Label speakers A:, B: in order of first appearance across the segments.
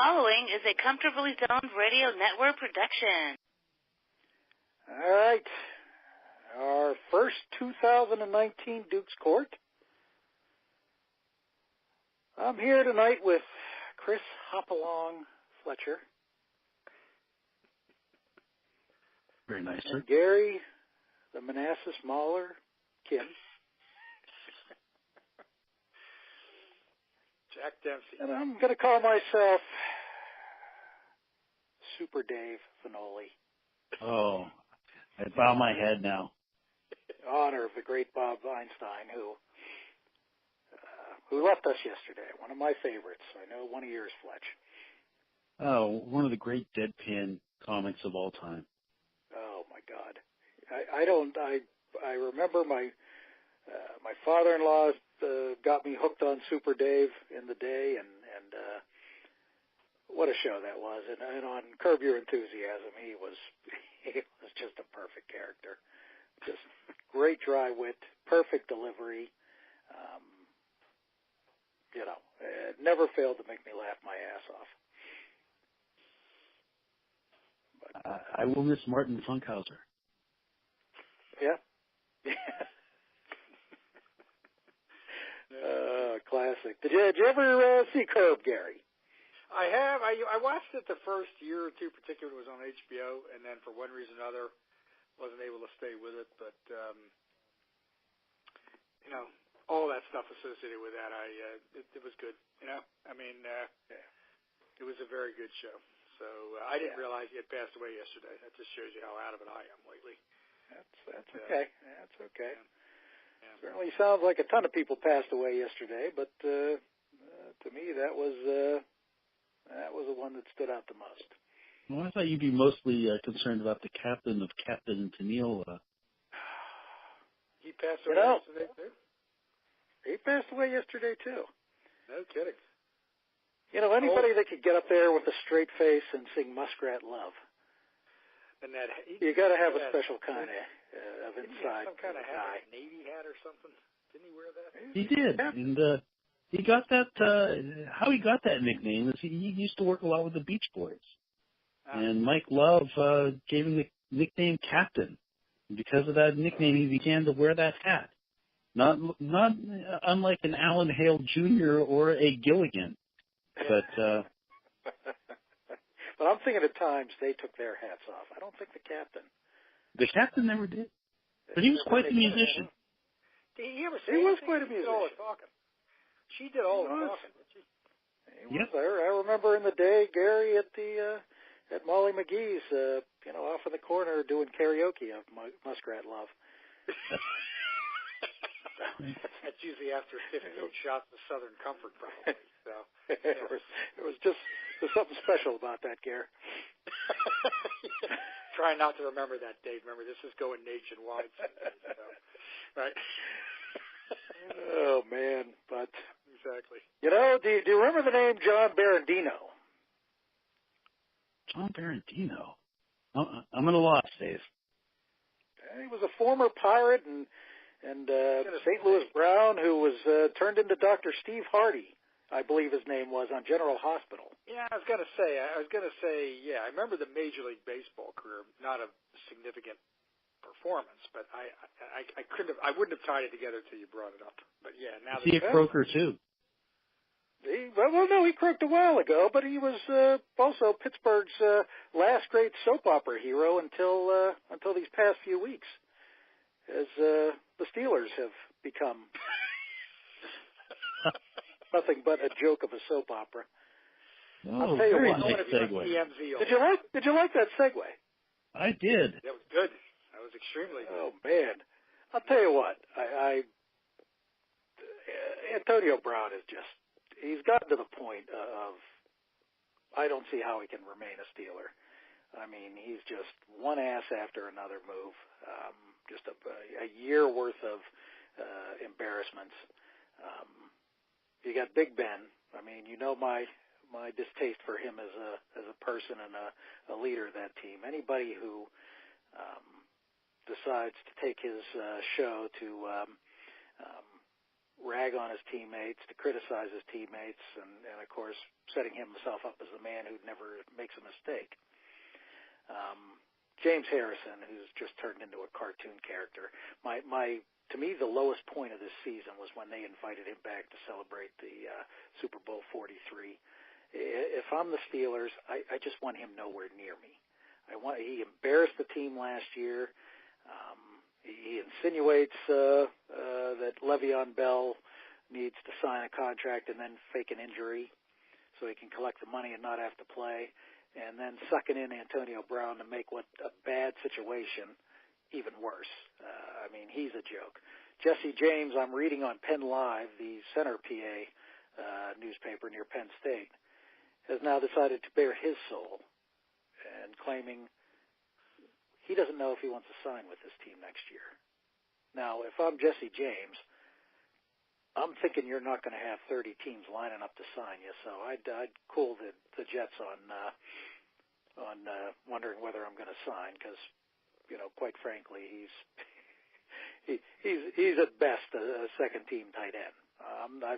A: following is a Comfortably Zoned Radio Network production.
B: All right. Our first 2019 Duke's Court. I'm here tonight with Chris Hopalong Fletcher.
C: Very nice, sir.
B: And Gary, the Manassas Mauler, Kinn.
D: Jack Dempsey.
B: And I'm going to call myself Super Dave Finoli.
C: Oh, I bow my head now.
B: In honor of the great Bob Einstein, who left us yesterday. One of my favorites. I know one of yours, Fletch.
C: Oh, one of the great deadpan comics of all time.
B: Oh my God, I remember my father-in-law got me hooked on Super Dave in the day, and what a show that was. And on Curb Your Enthusiasm, he was just a perfect character. Just great dry wit, perfect delivery. It never failed to make me laugh my ass off.
C: I will miss Martin Funkhauser.
B: Yeah. Classic. Did you ever see Curb, Gary?
D: I have. I watched it the first year or two, particularly. It was on HBO, and then for one reason or another, wasn't able to stay with it. But all that stuff associated with that, it was good. It was a very good show. So I didn't realize he had passed away yesterday. That just shows you how out of it I am lately.
B: That's okay. That's okay.
D: Yeah.
B: Certainly sounds like a ton of people passed away yesterday, but to me that was the one that stood out the most.
C: Well, I thought you'd be mostly concerned about the captain of Captain Tennille.
D: He passed away yesterday too?
B: He passed away yesterday too.
D: No kidding.
B: Anybody that could get up there with a straight face and sing Muskrat Love.
D: And that
B: you got to have a special kind of inside.
D: Some kind of hat, a Navy hat or something. Didn't he wear that?
C: He did, and he got that. How he got that nickname is he used to work a lot with the Beach Boys, and Mike Love gave him the nickname Captain. And because of that nickname, he began to wear that hat. Not unlike an Alan Hale Jr. or a Gilligan. But
B: but I'm thinking at times they took their hats off. I don't think the captain.
C: The captain never did. But he was quite the musician.
D: Did he ever say
B: he was
D: anything?
B: Quite a musician.
D: She did all the talking. She did all the talking.
B: He was there. I remember in the day, Gary at Molly McGee's, off in the corner doing karaoke of Muskrat Love.
D: That's usually after 15 shots of Southern Comfort, probably. So
B: it was there's something special about that, Gary.
D: Try not to remember that, Dave. Remember, this is going nationwide. So, right?
B: Oh man, but
D: exactly.
B: Do you remember the name John Barandino?
C: John Barandino. I'm at a loss, Dave.
B: He was a former pirate and St. Louis Brown who was turned into Dr. Steve Hardy, I believe his name was, on General Hospital.
D: Yeah, I was going to say, I remember the Major League Baseball career, not a significant performance, but I wouldn't have tied it together till you brought it up. But yeah, now
C: he a croaker too?
B: No, he croaked a while ago, but he was also Pittsburgh's last great soap opera hero until these past few weeks, as the Steelers have become nothing but a joke of a soap opera.
C: Oh,
B: I'll tell you
C: very
B: what.
C: nice segue.
B: Did you like that segue?
C: I did.
D: That was good. That was extremely good.
B: Oh man, I'll tell you what. Antonio Brown he's gotten to the point of I don't see how he can remain a Steeler. I mean, he's just one ass after another move. Just a year worth of embarrassments. You got Big Ben. I mean, my distaste for him as a person and a leader of that team. Anybody who decides to take his show to rag on his teammates, to criticize his teammates, and of course, setting himself up as the man who never makes a mistake. James Harrison, who's just turned into a cartoon character. To me, the lowest point of this season was when they invited him back to celebrate the Super Bowl 43. If I'm the Steelers, I just want him nowhere near me. He embarrassed the team last year. He insinuates that Le'Veon Bell needs to sign a contract and then fake an injury so he can collect the money and not have to play, and then sucking in Antonio Brown to make what a bad situation even worse. He's a joke. Jesse James, I'm reading on Penn Live, the Center PA newspaper near Penn State, has now decided to bare his soul and claiming he doesn't know if he wants to sign with this team next year. Now, if I'm Jesse James, I'm thinking you're not going to have 30 teams lining up to sign you, so I'd cool the Jets on wondering whether I'm going to sign because, quite frankly, he's at best a second-team tight end.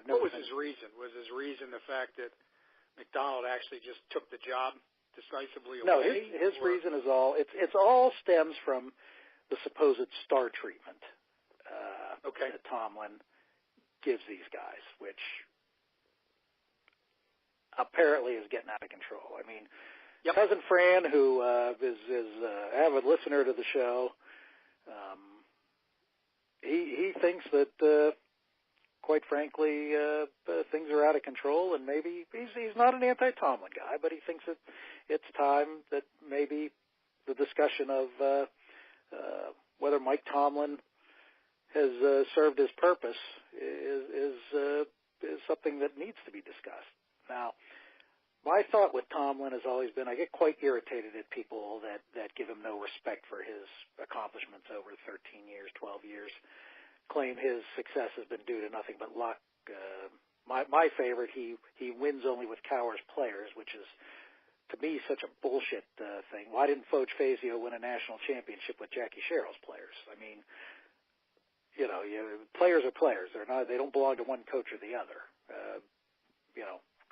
D: What was his reason? Was his reason the fact that McDonald actually just took the job decisively away?
B: No, his reason is it all stems from the supposed star treatment that Tomlin gives these guys, which apparently is getting out of control. Cousin Fran, who is an avid listener to the show, he thinks that, quite frankly, things are out of control, and maybe he's not an anti-Tomlin guy, but he thinks that it's time that maybe the discussion of whether Mike Tomlin has served his purpose is something that needs to be discussed. Now, my thought with Tomlin has always been I get quite irritated at people that give him no respect for his accomplishments over 13 years, 12 years, claim his success has been due to nothing but luck. My favorite, he wins only with cowards players, which is, to me, such a bullshit thing. Why didn't Foch Fazio win a national championship with Jackie Sherrill's players? Players are players. They don't belong to one coach or the other.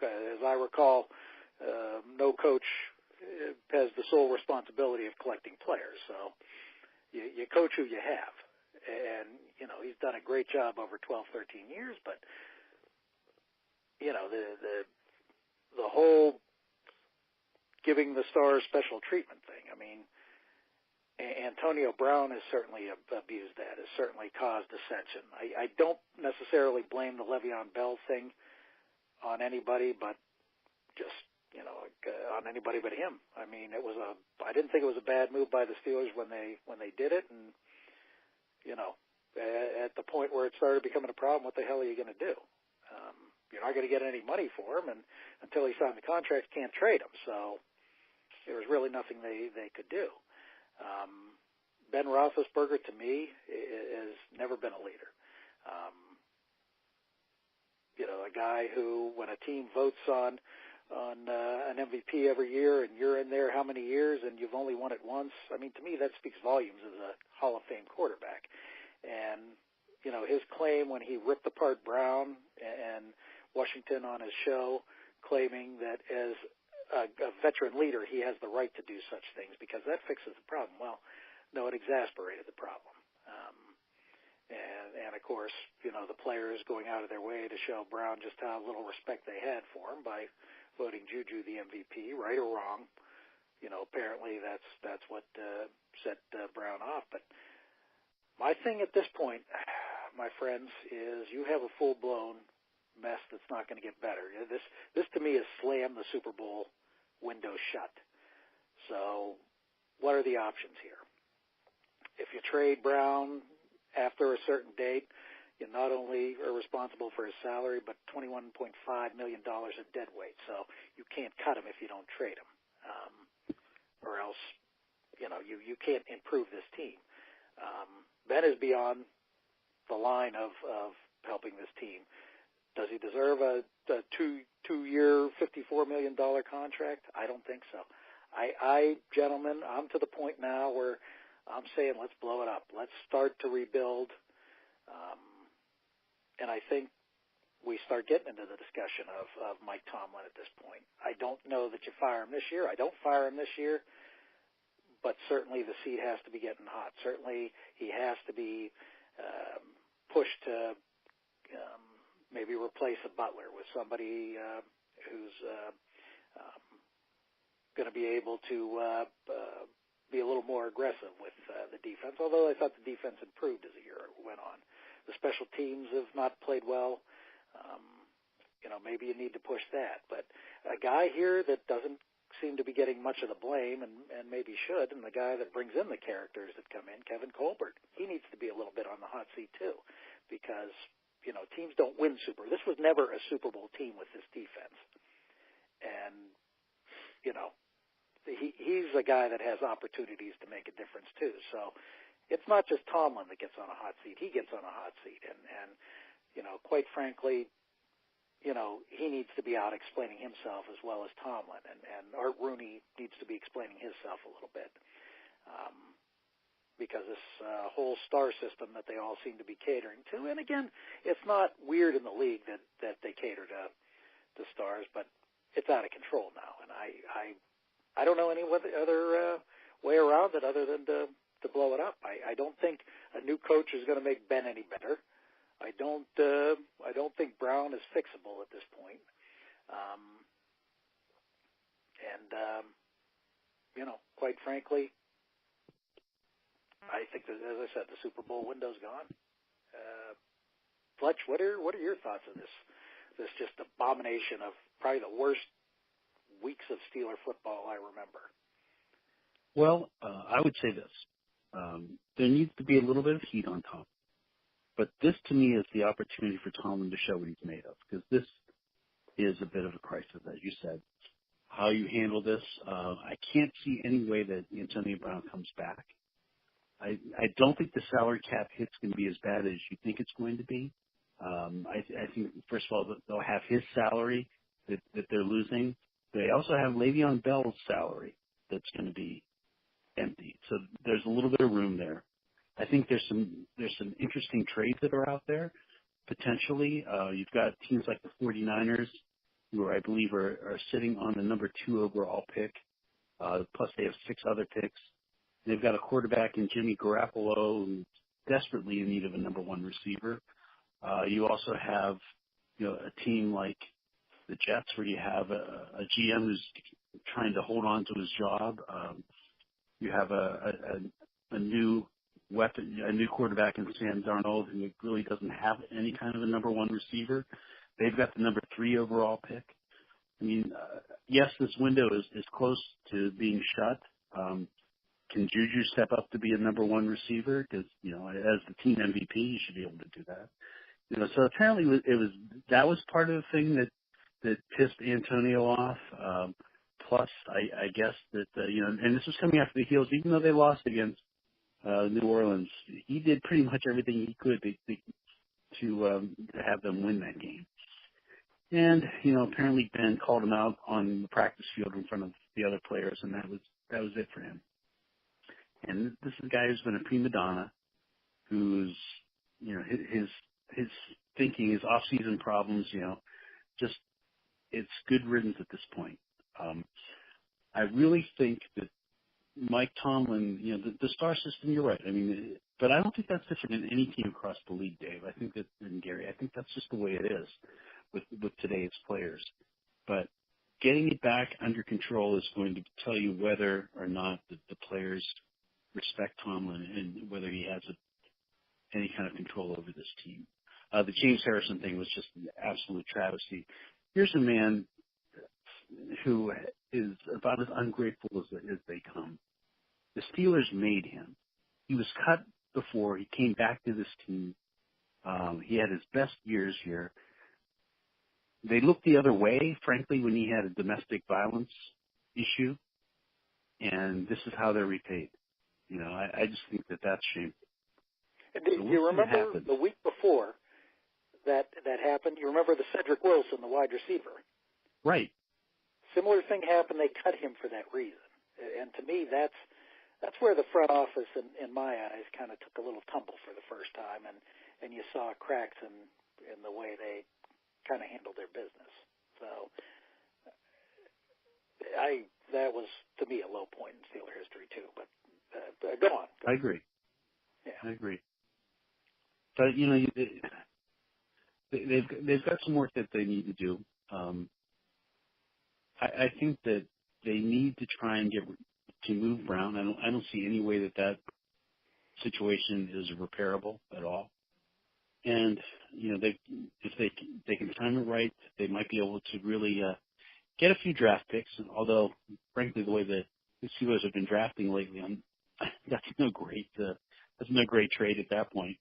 B: As I recall, no coach has the sole responsibility of collecting players. So you coach who you have. And, he's done a great job over 12, 13 years, but, the whole giving the stars special treatment thing, Antonio Brown has certainly abused that, has certainly caused dissension. I don't necessarily blame the Le'Veon Bell thing on anybody, but just, on anybody but him. I didn't think it was a bad move by the Steelers when they did it, and, at the point where it started becoming a problem, what the hell are you going to do? You're not going to get any money for him, and until he signed the contract, can't trade him. So there was really nothing they could do. Ben Roethlisberger, to me, has never been a leader. A guy who, when a team votes on an MVP every year, and you're in there how many years, and you've only won it once, to me that speaks volumes as a Hall of Fame quarterback. And, his claim when he ripped apart Brown and Washington on his show, claiming that as a veteran leader, he has the right to do such things because that fixes the problem. Well, no, it exasperated the problem. And of course, the players going out of their way to show Brown just how little respect they had for him by voting Juju the MVP, right or wrong. Apparently that's what set Brown off. But my thing at this point, my friends, is you have a full-blown mess that's not going to get better. This to me is slam the Super Bowl window shut. So what are the options here? If you trade Brown after a certain date, you not only are responsible for his salary, but $21.5 million of dead weight. So you can't cut him if you don't trade him. Or else, you can't improve this team. Ben is beyond the line of helping this team. Does he deserve a two-year, $54 million contract? I don't think so. Gentlemen, I'm to the point now where I'm saying let's blow it up. Let's start to rebuild. And I think we start getting into the discussion of Mike Tomlin at this point. I don't know that you fire him this year. I don't fire him this year, but certainly the seat has to be getting hot. Certainly he has to be pushed to maybe replace a Butler with somebody who's going to be able to be a little more aggressive with the defense, although I thought the defense improved as the year went on. The special teams have not played well. Maybe you need to push that. But a guy here that doesn't seem to be getting much of the blame, and maybe should, and the guy that brings in the characters that come in, Kevin Colbert, he needs to be a little bit on the hot seat too, because, teams don't win This was never a Super Bowl team with this defense. And, he's a guy that has opportunities to make a difference too. So it's not just Tomlin that gets on a hot seat. He gets on a hot seat. And quite frankly, he needs to be out explaining himself as well as Tomlin. And Art Rooney needs to be explaining himself a little bit. Because this whole star system that they all seem to be catering to. And again, it's not weird in the league that they cater to stars, but it's out of control now. And I don't know any other way around it other than to blow it up. I don't think a new coach is going to make Ben any better. I don't think Brown is fixable at this point. Quite frankly, I think that, as I said, the Super Bowl window's gone. Fletch, what are your thoughts on this just abomination of probably the worst weeks of Steeler football I remember?
C: Well, I would say this. There needs to be a little bit of heat on Tom. But this, to me, is the opportunity for Tomlin to show what he's made of, because this is a bit of a crisis, as you said. How you handle this, I can't see any way that Antonio Brown comes back. I don't think the salary cap hit's going to be as bad as you think it's going to be. I think, first of all, they'll have his salary that they're losing. They also have Le'Veon Bell's salary that's going to be empty. So there's a little bit of room there. I think there's some interesting trades that are out there, potentially. You've got teams like the 49ers, who I believe are sitting on the number 2 overall pick, plus they have 6 other picks. They've got a quarterback in Jimmy Garoppolo who's desperately in need of a number 1 receiver. You also have, a team like the Jets, where you have a GM who's trying to hold on to his job. You have a new weapon, a new quarterback in Sam Darnold, who really doesn't have any kind of a number 1 receiver. They've got the number 3 overall pick. I mean, yes, this window is close to being shut. Can Juju step up to be a number 1 receiver? Because, as the team MVP, you should be able to do that. So apparently that was part of the thing that pissed Antonio off. Plus, I guess that, and this was coming after the heels, even though they lost against New Orleans, he did pretty much everything he could to have them win that game. And, apparently Ben called him out on the practice field in front of the other players, and that was it for him. And this is a guy who's been a prima donna, who's, his thinking, his off-season problems, just, it's good riddance at this point. I really think that Mike Tomlin, the star system, you're right. I mean, but I don't think that's different in any team across the league, Dave. I think that, and Gary, I think that's just the way it is with today's players. But getting it back under control is going to tell you whether or not the players respect Tomlin and whether he has any kind of control over this team. The James Harrison thing was just an absolute travesty. Here's a man who is about as ungrateful as they come. The Steelers made him. He was cut before he came back to this team. He had his best years here. They looked the other way, frankly, when he had a domestic violence issue, and this is how they're repaid. I just think that that's shameful.
B: And do you remember the week before that happened? You remember the Cedric Wilson, the wide receiver?
C: Right. Similar
B: thing happened. They cut him for that reason. And to me, that's where the front office, in my eyes, kind of took a little tumble for the first time, and you saw cracks in the way they kind of handled their business. So that was, to me, a low point in Steeler history, too. But go on.
C: I agree.
B: Yeah.
C: I agree. But, they've got some work that they need to do. I think that they need to try and move Brown. I don't see any way that situation is repairable at all. And if they can time it right, they might be able to really get a few draft picks. Although, frankly, the way the Steelers have been drafting lately, that's no great trade at that point.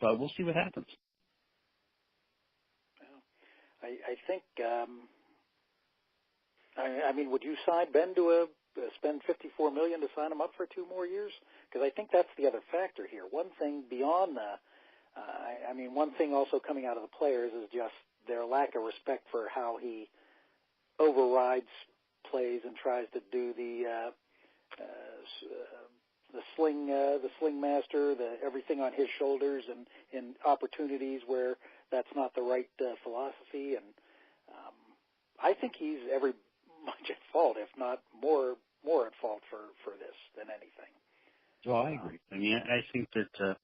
C: But we'll see what happens.
B: I think. I mean, would you sign Ben to spend $54 million to sign him up for 2 more years? Because I think that's the other factor here. One thing beyond one thing also coming out of the players is just their lack of respect for how he overrides plays and tries to do the sling master, everything on his shoulders, and in opportunities where that's not the right philosophy. And I think he's every much at fault, if not more at fault for this than anything.
C: Well, I agree. I mean, I think that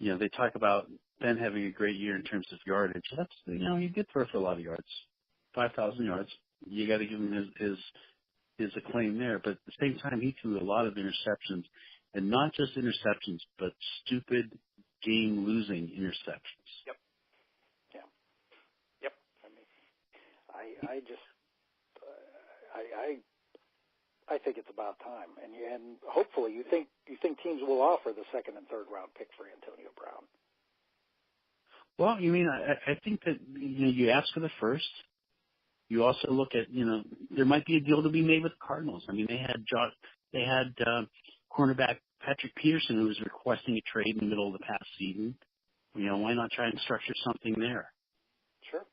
C: they talk about Ben having a great year in terms of yardage. That's he did throw for a lot of yards, 5,000 yards. You got to give him his acclaim there. But at the same time, he threw a lot of interceptions, and not just interceptions, but stupid game-losing interceptions.
B: Yep. Yeah. Yep. I think it's about time, and hopefully you think teams will offer the 2nd and 3rd round pick for Antonio Brown.
C: Well, I think that you ask for the first. You also look at there might be a deal to be made with the Cardinals. I mean, they had cornerback Patrick Peterson who was requesting a trade in the middle of the past season. Why not try and structure something there?
B: Sure.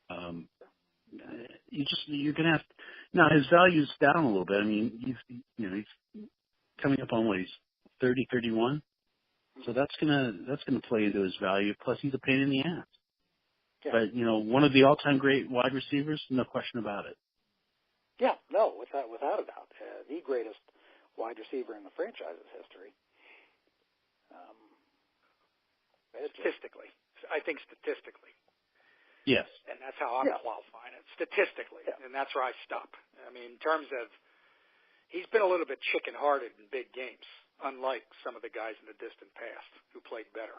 C: You're going to have now his value's down a little bit. I mean, he's coming up on he's 30, 31. So that's gonna play into his value. Plus, he's a pain in the ass. Yeah. But one of the all-time great wide receivers, no question about it.
B: Yeah, no, without a doubt, the greatest wide receiver in the franchise's history.
D: Statistically, I think statistically.
C: Yes.
D: And that's how I'm qualifying it, statistically. Yeah. And that's where I stop. I mean, in terms of, he's been a little bit chicken-hearted in big games, unlike some of the guys in the distant past who played better,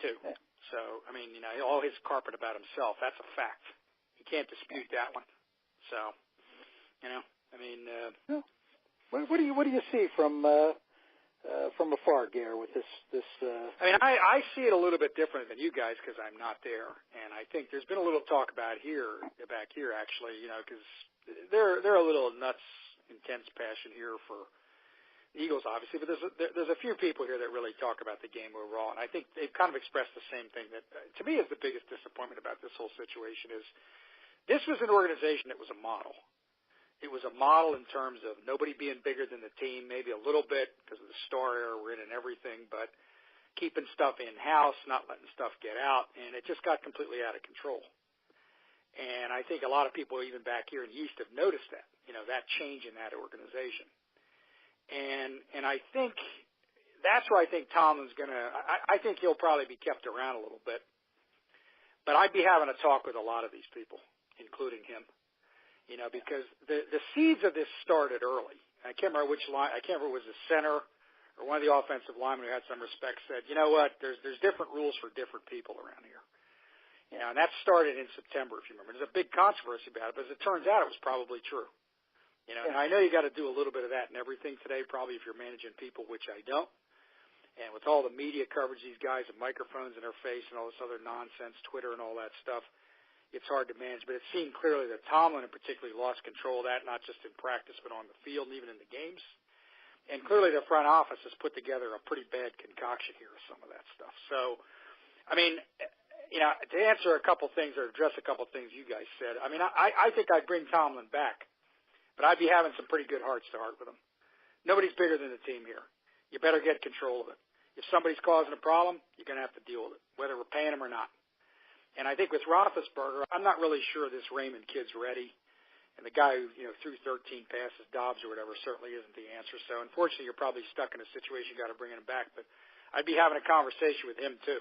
D: too. Yeah. So, I mean, all his carpet about himself, that's a fact. You can't dispute that one. So, I mean.
B: What do you see from afar, Gare, with this?
D: I mean, I see it a little bit different than you guys because I'm not there, and I think there's been a little talk back here actually, because they're a little nuts, intense passion here for the Eagles, obviously, but there's a few people here that really talk about the game overall, and I think they've kind of expressed the same thing that to me is the biggest disappointment about this whole situation is this was an organization that was a model. It was a model in terms of nobody being bigger than the team, maybe a little bit because of the star era we're in and everything, but keeping stuff in-house, not letting stuff get out, and it just got completely out of control. And I think a lot of people even back here in the East have noticed that, that change in that organization. And I think that's where I think Tomlin's going to – I think he'll probably be kept around a little bit. But I'd be having a talk with a lot of these people, including him. Because the seeds of this started early. I can't remember which line. I can't remember if it was the center or one of the offensive linemen who had some respect said, you know what, there's different rules for different people around here. And that started in September, if you remember. There's a big controversy about it, but as it turns out, it was probably true. And I know you got to do a little bit of that and everything today, probably if you're managing people, which I don't. And with all the media coverage, these guys have microphones in their face and all this other nonsense, Twitter and all that stuff. It's hard to manage, but it seemed clearly that Tomlin in particular lost control of that, not just in practice, but on the field and even in the games. And clearly the front office has put together a pretty bad concoction here of some of that stuff. So, I mean, to answer a couple things or address a couple things you guys said, I mean, I think I'd bring Tomlin back, but I'd be having some pretty good hearts to heart with him. Nobody's bigger than the team here. You better get control of it. If somebody's causing a problem, you're going to have to deal with it, whether we're paying them or not. And I think with Roethlisberger, I'm not really sure this Raymond kid's ready. And the guy who, threw 13 passes, Dobbs or whatever, certainly isn't the answer. So, unfortunately, you're probably stuck in a situation you got to bring him back. But I'd be having a conversation with him, too.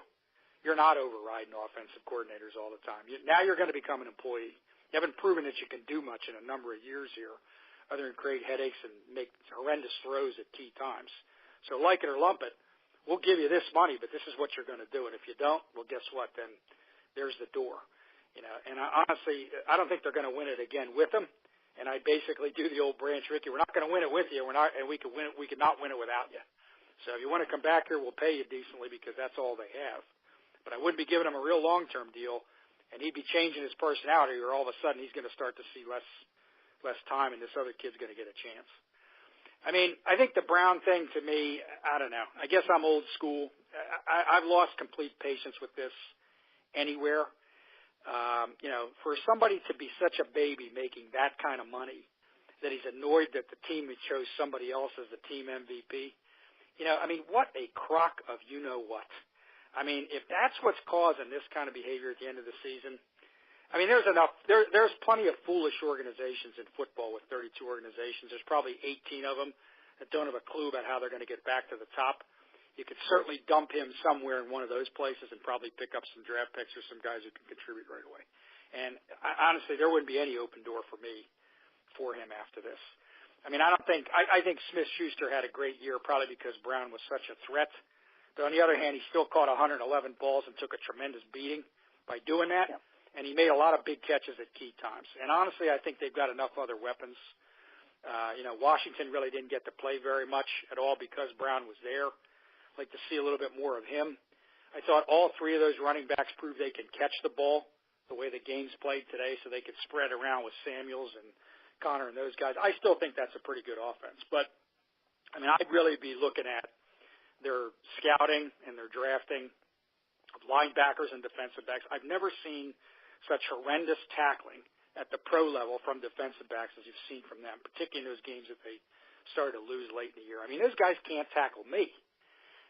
D: You're not overriding offensive coordinators all the time. Now you're going to become an employee. You haven't proven that you can do much in a number of years here other than create headaches and make horrendous throws at key times. So like it or lump it, we'll give you this money, but this is what you're going to do. And if you don't, well, guess what? Then there's the door. And honestly, I don't think they're going to win it again with him. And I basically do the old Branch Rickey. We're not going to win it with you. And we could win it. We could not win it without you. So if you want to come back here, we'll pay you decently because that's all they have. But I wouldn't be giving him a real long-term deal, and he'd be changing his personality, or all of a sudden he's going to start to see less time, and this other kid's going to get a chance. I mean, I think the Brown thing to me, I don't know. I guess I'm old school. I've lost complete patience with this anywhere. For somebody to be such a baby making that kind of money, that he's annoyed that the team chose somebody else as the team MVP. What a crock of you-know-what. I mean, if that's what's causing this kind of behavior at the end of the season, there's plenty of foolish organizations in football with 32 organizations. There's probably 18 of them that don't have a clue about how they're going to get back to the top. You could certainly dump him somewhere in one of those places and probably pick up some draft picks or some guys who can contribute right away. And honestly, there wouldn't be any open door for me for him after this. I think Smith-Schuster had a great year probably because Brown was such a threat. But on the other hand, he still caught 111 balls and took a tremendous beating by doing that. Yeah. And he made a lot of big catches at key times. And honestly, I think they've got enough other weapons. Washington really didn't get to play very much at all because Brown was there. I'd like to see a little bit more of him. I thought all three of those running backs proved they can catch the ball the way the game's played today, so they could spread around with Samuels and Connor and those guys. I still think that's a pretty good offense. But, I'd really be looking at their scouting and their drafting of linebackers and defensive backs. I've never seen such horrendous tackling at the pro level from defensive backs as you've seen from them, particularly in those games that they started to lose late in the year. Those guys can't tackle me.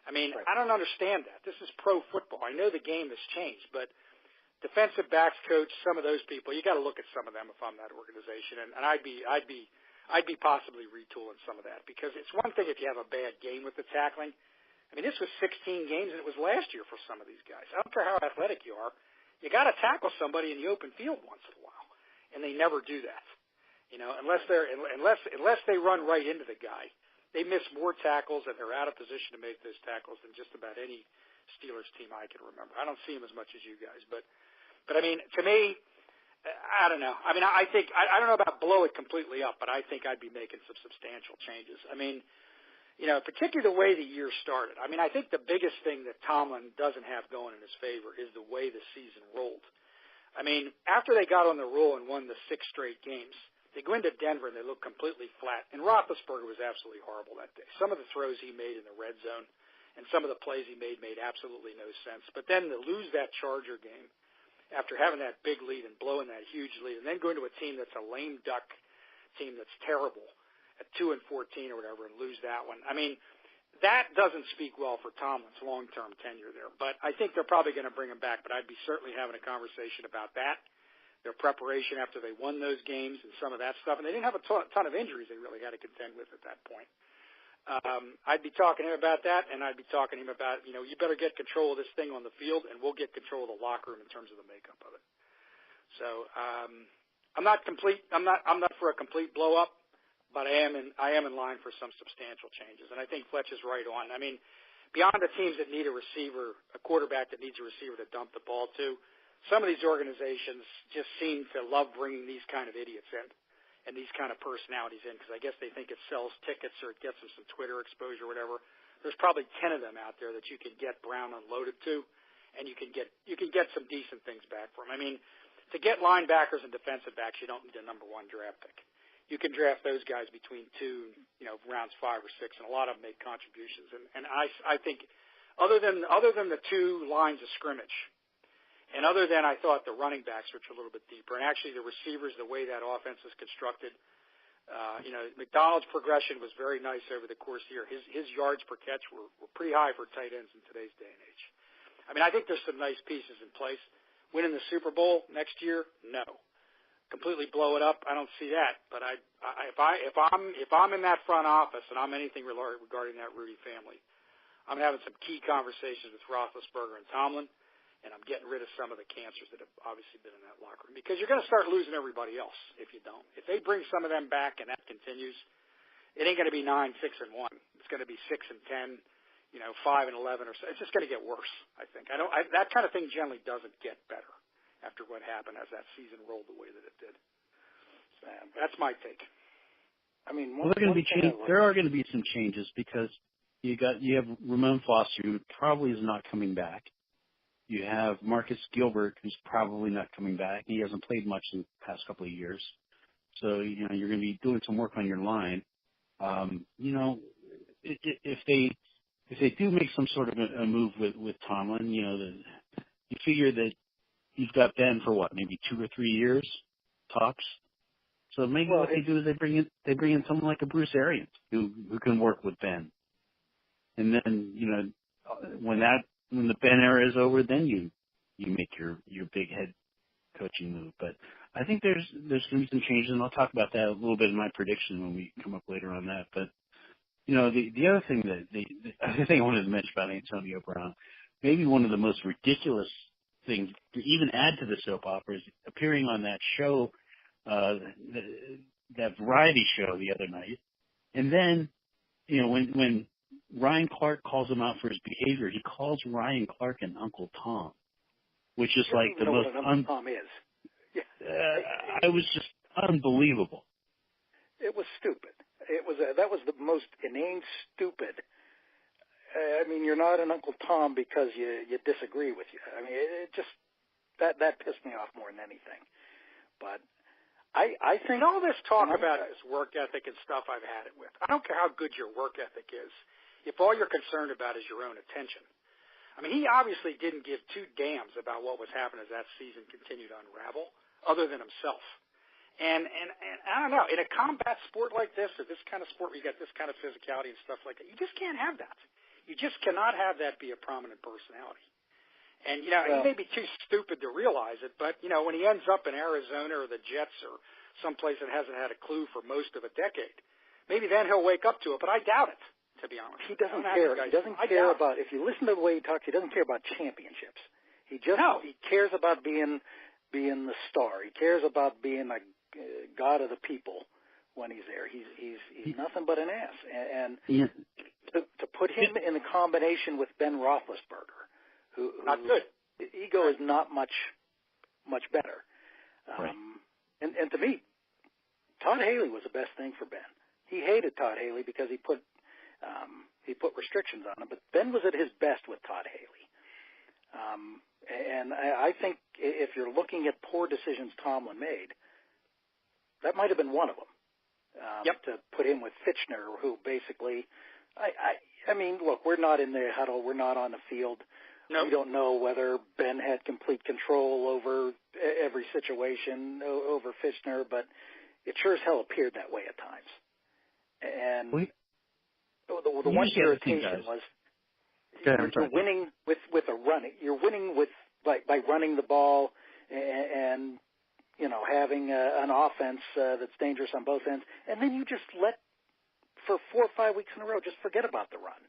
D: Right. I don't understand that. This is pro football. I know the game has changed, but defensive backs coach, some of those people, you got to look at some of them if I'm that organization, and I'd be possibly retooling some of that because it's one thing if you have a bad game with the tackling. This was 16 games, and it was last year for some of these guys. I don't care how athletic you are. You got to tackle somebody in the open field once in a while, and they never do that. Unless they run right into the guy. They miss more tackles, and they're out of position to make those tackles than just about any Steelers team I can remember. I don't see them as much as you guys, but to me, I don't know. I think I don't know about blow it completely up, but I think I'd be making some substantial changes. Particularly the way the year started. I think the biggest thing that Tomlin doesn't have going in his favor is the way the season rolled. After they got on the roll and won the 6 straight games, they go into Denver and they look completely flat. And Roethlisberger was absolutely horrible that day. Some of the throws he made in the red zone and some of the plays he made absolutely no sense. But then to lose that Charger game after having that big lead and blowing that huge lead and then going to a team that's a lame duck team that's terrible at 2-14 or whatever and lose that one. That doesn't speak well for Tomlin's long-term tenure there. But I think they're probably going to bring him back, but I'd be certainly having a conversation about that, their preparation after they won those games and some of that stuff. And they didn't have a ton of injuries they really had to contend with at that point. I'd be talking to him about that, and I'd be talking to him about, you better get control of this thing on the field, and we'll get control of the locker room in terms of the makeup of it. So I'm not for a complete blow-up. But I am in line for some substantial changes, and I think Fletcher's right on. Beyond the teams that need a quarterback that needs a receiver to dump the ball to, some of these organizations just seem to love bringing these kind of idiots in and these kind of personalities in because I guess they think it sells tickets or it gets them some Twitter exposure or whatever. There's probably 10 of them out there that you can get Brown unloaded to, and you can get some decent things back from. To get linebackers and defensive backs, you don't need a number 1 draft pick. You can draft those guys between 2, rounds 5 or 6, and a lot of them make contributions. And I think other than the 2 lines of scrimmage, and other than I thought the running backs, which are a little bit deeper, and actually the receivers, the way that offense is constructed, McDonald's progression was very nice over the course of the year. His yards per catch were pretty high for tight ends in today's day and age. I mean, I think there's some nice pieces in place. Winning the Super Bowl next year, no. Completely blow it up, I don't see that. But if I'm in that front office and I'm anything regarding that Rudy family, I'm having some key conversations with Roethlisberger and Tomlin, and I'm getting rid of some of the cancers that have obviously been in that locker room, because you're going to start losing everybody else if you don't. If they bring some of them back and that continues, it ain't going to be 9-6-1. It's going to be 6-10, 5-11 or so. It's just going to get worse, I think. That kind of thing generally doesn't get better after what happened as that season rolled the way that it did. That's my take.
B: I mean,
C: there are going to be some changes, because you have Ramon Foster, who probably is not coming back. You have Marcus Gilbert, who's probably not coming back. He hasn't played much in the past couple of years. So, you're going to be doing some work on your line. If they do make some sort of a move with Tomlin, you figure that you've got Ben for maybe 2 or 3 years, tops. So maybe what they do is they bring in someone like a Bruce Arians who can work with Ben. And then, when the Ben era is over, then you make your big head coaching move. But I think there's going to be some changes, and I'll talk about that a little bit in my prediction when we come up later on that. But the other thing the other thing I wanted to mention about Antonio Brown, maybe one of the most ridiculous things to even add to the soap opera, is appearing on that show, that variety show the other night, and then when Ryan Clark calls him out for his behavior, he calls Ryan Clark an Uncle Tom, which is like the most.
B: Uncle Tom is. Yeah.
C: It was just unbelievable.
B: It was stupid. That was the most inane, stupid. I mean, you're not an Uncle Tom because you disagree with you. I mean, it just that pissed me off more than anything. But I think
D: all this talk about this work ethic and stuff, I've had it with. I don't care how good your work ethic is, if all you're concerned about is your own attention. I mean, he obviously didn't give two damns about what was happening as that season continued to unravel, other than himself. And I don't know, in a combat sport like this, or this kind of sport where you got this kind of physicality and stuff like that, you just can't have that. You just cannot have that be a prominent personality. And, he may be too stupid to realize it, but, when he ends up in Arizona or the Jets or someplace that hasn't had a clue for most of a decade, maybe then he'll wake up to it, but I doubt it, to be honest.
B: He doesn't care. He doesn't care about, if you listen to the way he talks, he doesn't care about championships. He cares about being the star. He cares about being a god of the people when he's there. He's nothing but an ass. And to put him in the combination with Ben Roethlisberger, who
D: not good.
B: Ego is not much better.
C: Right.
B: And to me, Todd Haley was the best thing for Ben. He hated Todd Haley because he put restrictions on him, but Ben was at his best with Todd Haley. And I think if you're looking at poor decisions Tomlin made, that might have been one of them. To put him with Fitchner, who basically, I mean, look, we're not in the huddle, we're not on the field.
D: Nope.
B: We don't know whether Ben had complete control over every situation over Fitchner, but it sure as hell appeared that way at times. And the one irritation was you're winning with a running. You're winning with by running the ball and having an offense that's dangerous on both ends, and then you just let for 4 or 5 weeks in a row just forget about the run.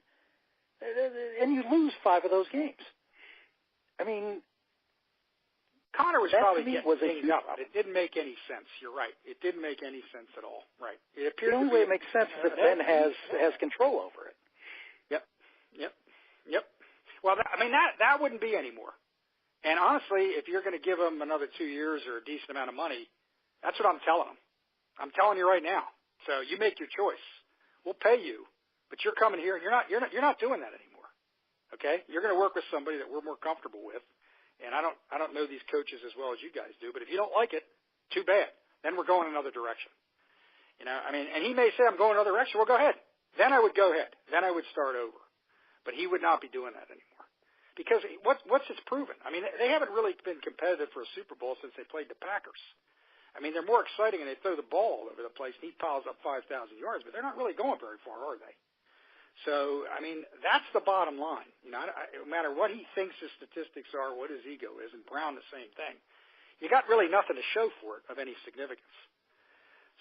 B: And you lose 5 of those games. I mean,
D: Connor was probably getting dinged up. It didn't make any sense. You're right. It didn't make any sense at all. Right. It appeared
B: the only way it makes sense is if Ben has control over it.
D: Yep. Well, that wouldn't be anymore. And honestly, if you're going to give him another 2 years or a decent amount of money, that's what I'm telling him. I'm telling you right now. So you make your choice. We'll pay you, but you're coming here and you're not doing that anymore. Okay? You're going to work with somebody that we're more comfortable with. And I don't know these coaches as well as you guys do, but if you don't like it, too bad. Then we're going another direction. And he may say, I'm going another direction. Well, go ahead. Then I would go ahead. Then I would start over. But he would not be doing that anymore. Because what's his proven? I mean, they haven't really been competitive for a Super Bowl since they played the Packers. I mean, they're more exciting and they throw the ball all over the place and he piles up 5,000 yards, but they're not really going very far, are they? So, I mean, that's the bottom line. You know, no matter what he thinks his statistics are, what his ego is, and Brown the same thing, you got really nothing to show for it of any significance.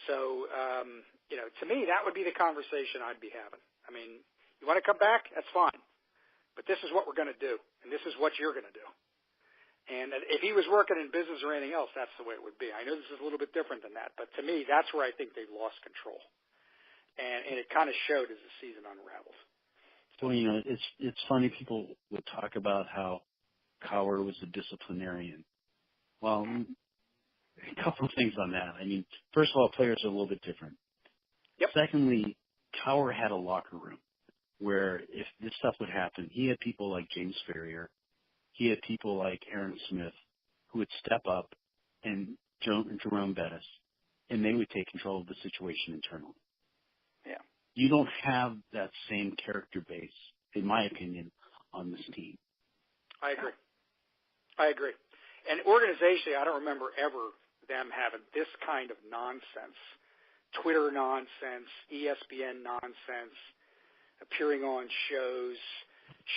D: So, you know, to me, that would be the conversation I'd be having. I mean, you want to come back? That's fine. But this is what we're going to do, and this is what you're going to do. And if he was working in business or anything else, that's the way it would be. I know this is a little bit different than that, but to me, that's where I think they've lost control. And it kind of showed as the season unravels.
C: Well, you know, it's funny people would talk about how Cowher was a disciplinarian. Well, a couple of things on that. I mean, first of all, players are a little bit different.
D: Yep.
C: Secondly, Cowher had a locker room where if this stuff would happen, he had people like James Ferrier, he had people like Aaron Smith who would step up, and Jerome Bettis, and they would take control of the situation internally.
B: Yeah.
C: You don't have that same character base, in my opinion, on this team.
D: I agree. And organizationally, I don't remember ever them having this kind of nonsense, Twitter nonsense, ESPN nonsense, appearing on shows,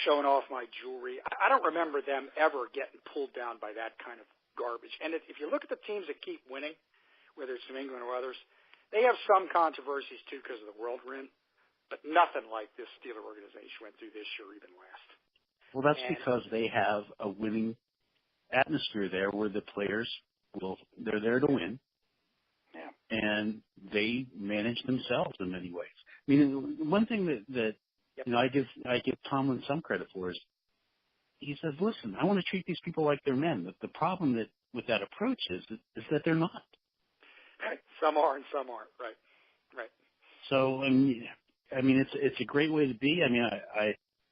D: showing off my jewelry. I don't remember them ever getting pulled down by that kind of garbage. And if you look at the teams that keep winning, whether it's New England or others, they have some controversies, too, because of the world we're in, but nothing like this Steeler organization went through this year or even last.
C: Well, that's because they have a winning atmosphere there where the players they're there to win.
B: Yeah.
C: And they manage themselves in many ways. I mean, one thing that you know, I give Tomlin some credit for is he says, listen, I want to treat these people like they're men. But the problem with that approach is that they're not.
D: Right. Some are and some aren't. Right.
C: So I mean, it's a great way to be. I mean,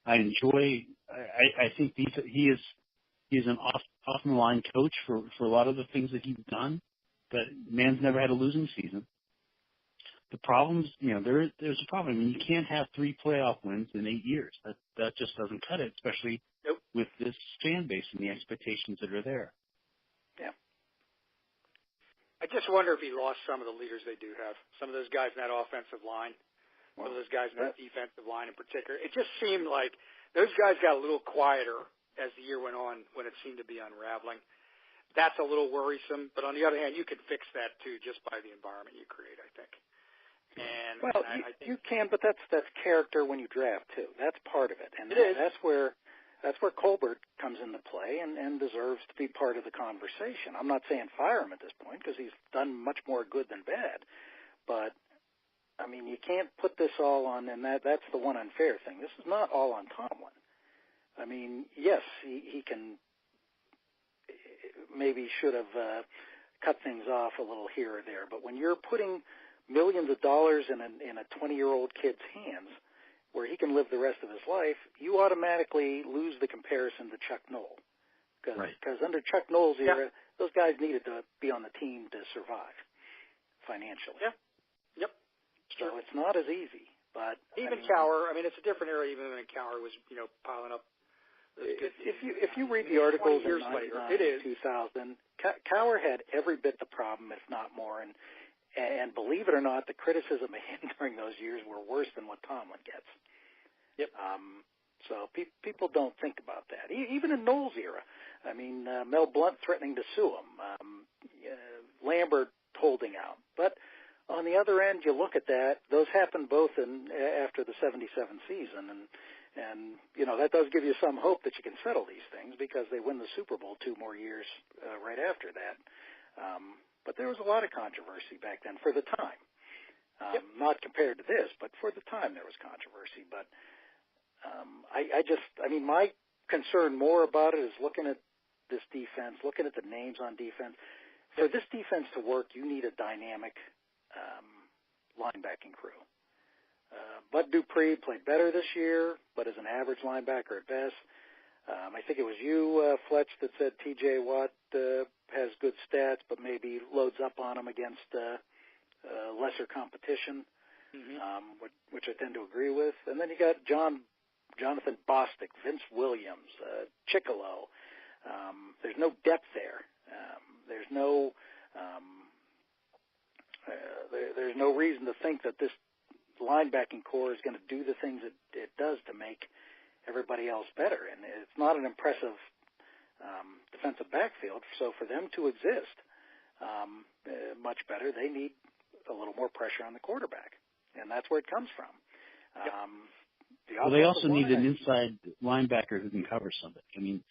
C: I enjoy. I think he is an off the line coach for a lot of the things that he's done. But man's never had a losing season. The problems, you know, there's a problem. I mean, you can't have 3 playoff wins in 8 years. That just doesn't cut it, especially with this fan base and the expectations that are there.
B: Yeah.
D: I just wonder if he lost some of the leaders they do have. Some of those guys in that offensive line, some of those guys in that defensive line in particular. It just seemed like those guys got a little quieter as the year went on when it seemed to be unraveling. That's a little worrisome. But on the other hand, you can fix that, too, just by the environment you create, I think. And I think
B: you can, but that's character when you draft, too. That's part of it. And that's where Colbert comes into play and deserves to be part of the conversation. I'm not saying fire him at this point because he's done much more good than bad. But, I mean, you can't put this all on, and that's the one unfair thing. This is not all on Tomlin. I mean, yes, he can maybe should have cut things off a little here or there. But when you're putting millions of dollars in a 20-year-old kid's hands where he can live the rest of his life, you automatically lose the comparison to Chuck Noll. Because under Chuck Noll's era, those guys needed to be on the team to survive financially.
D: Yeah. Yep.
B: So it's not as easy. But
D: even Cowher, I mean, it's a different era even when Cowher was, you know, piling up.
B: If you read the articles in 2000, Cowher had every bit the problem, if not more. And believe it or not, the criticism of him during those years were worse than what Tomlin gets.
D: Yep.
B: So people don't think about that. Even in Noll's era, I mean, Mel Blount threatening to sue him, Lambert holding out. But on the other end, you look at that; those happened both after the '77 season, and you know that does give you some hope that you can settle these things because they win the Super Bowl 2 more years right after that. But there was a lot of controversy back then for the time. Not compared to this, but for the time there was controversy. But I mean, my concern more about it is looking at this defense, looking at the names on defense. For this defense to work, you need a dynamic linebacking crew. Bud Dupree played better this year, but as an average linebacker at best. I think it was you, Fletch, that said T.J. Watt has good stats, but maybe loads up on him against lesser competition, which I tend to agree with. And then you got Jonathan Bostic, Vince Williams, Chickalo. There's no depth there. There's no There's no reason to think that this linebacking core is going to do the things it does to make everybody else better. And it's not an impressive defensive backfield. So for them to exist much better, they need a little more pressure on the quarterback. And that's where it comes from.
C: They also need an inside linebacker who can cover somebody. I mean,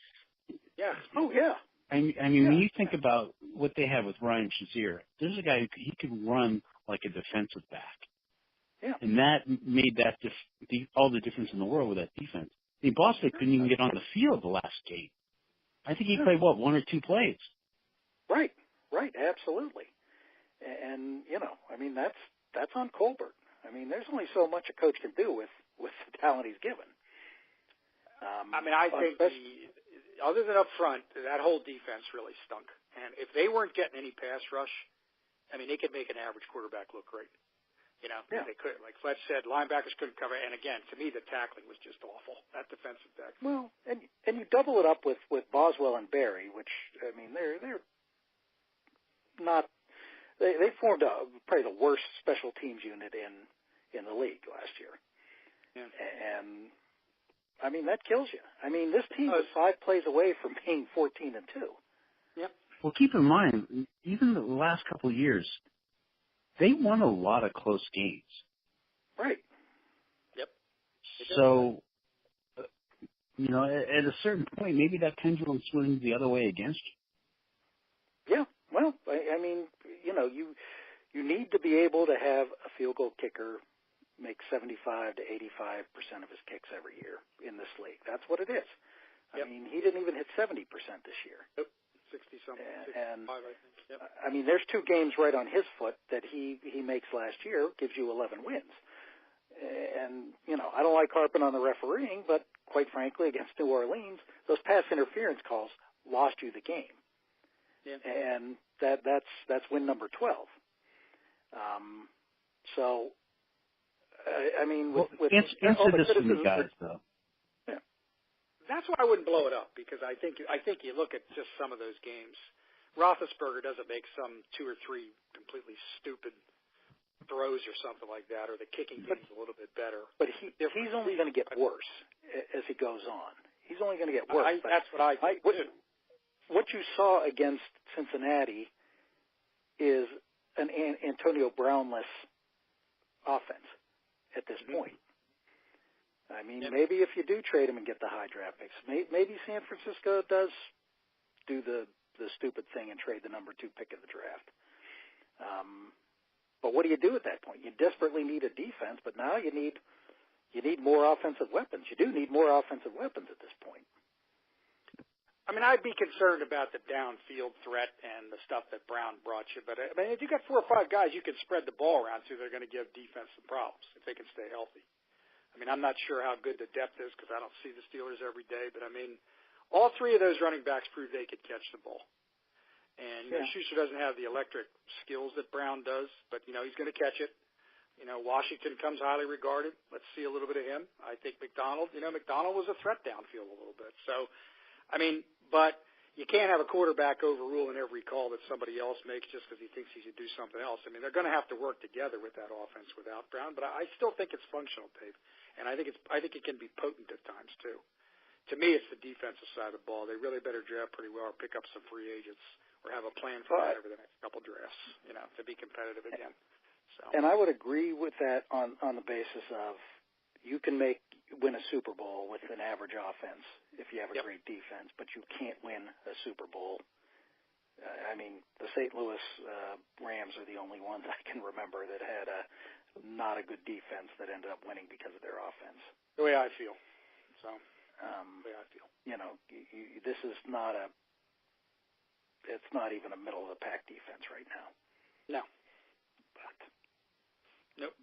B: yeah. Oh, yeah.
C: I mean, when you think about what they have with Ryan Shazier, there's a guy who he could run like a defensive back.
B: Yeah.
C: And that made that all the difference in the world with that defense. I mean, Boston couldn't even get on the field the last game. I think he played, one or two plays.
B: Right, absolutely. And, I mean, that's on Colbert. I mean, there's only so much a coach can do with the talent he's given.
D: I think other than up front, that whole defense really stunk. And if they weren't getting any pass rush, I mean, they could make an average quarterback look great. They could. Like Fletch said, linebackers couldn't cover. And again, to me, the tackling was just awful. That defensive back.
B: Well, and you double it up with Boswell and Barry, which, I mean, they're not. They formed probably the worst special teams unit in the league last year.
D: Yeah.
B: And I mean, that kills you. I mean, this team was 5 plays away from being 14-2.
D: Yep.
C: Well, keep in mind, even the last couple of years, they won a lot of close games.
B: Right.
D: Yep.
C: So, at a certain point, maybe that pendulum swings the other way against
B: you. Yeah. Well, I mean, you need to be able to have a field goal kicker make 75 to 85% of his kicks every year in this league. That's what it is.
D: Yep.
B: I mean, he didn't even hit 70% this year.
D: Yep. 60-something, 65, I think. Yep.
B: I mean, there's 2 games right on his foot that he makes last year, gives you 11 wins. And, I don't like harping on the refereeing, but quite frankly, against New Orleans, those pass interference calls lost you the game.
D: Yeah.
B: And that's win number 12. So, I mean,
C: answer this for me, guys, though.
B: Yeah.
D: That's why I wouldn't blow it up, because I think you look at just some of those games. Roethlisberger doesn't make some 2 or 3 completely stupid throws or something like that, or the kicking game's a little bit better.
B: But he's only going to get worse as he goes on. He's only going to get worse.
D: That's what I think.
B: What you saw against Cincinnati is an Antonio Brown-less offense at this point. I mean, maybe if you do trade him and get the high draft picks, maybe San Francisco does do the stupid thing and trade the number 2 pick of the draft. But what do you do at that point? You desperately need a defense, but now you need more offensive weapons. You do need more offensive weapons at this point.
D: I mean, I'd be concerned about the downfield threat and the stuff that Brown brought you. But, I mean, if you got 4 or 5 guys you can spread the ball around to, they're going to give defense some problems if they can stay healthy. I mean, I'm not sure how good the depth is because I don't see the Steelers every day. But, I mean, all 3 of those running backs proved they could catch the ball. And Schuster doesn't have the electric skills that Brown does, but, he's going to catch it. Washington comes highly regarded. Let's see a little bit of him. I think McDonald was a threat downfield a little bit. So, I mean, but you can't have a quarterback overruling every call that somebody else makes just because he thinks he should do something else. I mean, they're going to have to work together with that offense without Brown, but I still think it's functional, Dave, and I think it can be potent at times too. To me, it's the defensive side of the ball. They really better draft pretty well or pick up some free agents or have a plan for that over the next couple drafts, to be competitive again. So.
B: And I would agree with that on the basis of you can win a Super Bowl with an average offense if you have a great defense, but you can't win a Super Bowl. I mean, the St. Louis Rams are the only ones I can remember that had not a good defense that ended up winning because of their offense.
D: The way I feel. So, the way I feel.
B: This is not it's not even a middle-of-the-pack defense right now.
D: No.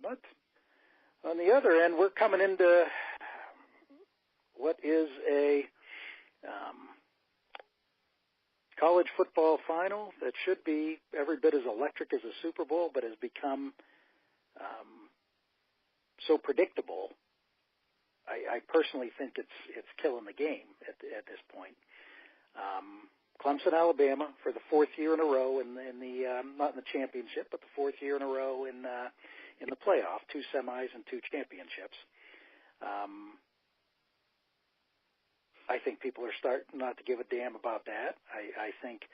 B: But on the other end, we're coming into what is a college football final that should be every bit as electric as a Super Bowl, but has become so predictable. I personally think it's killing the game at this point. Clemson, Alabama, for the fourth year in a row in the not in the championship, but the fourth year in a row in the playoff, 2 semis and 2 championships. I think people are starting not to give a damn about that. I think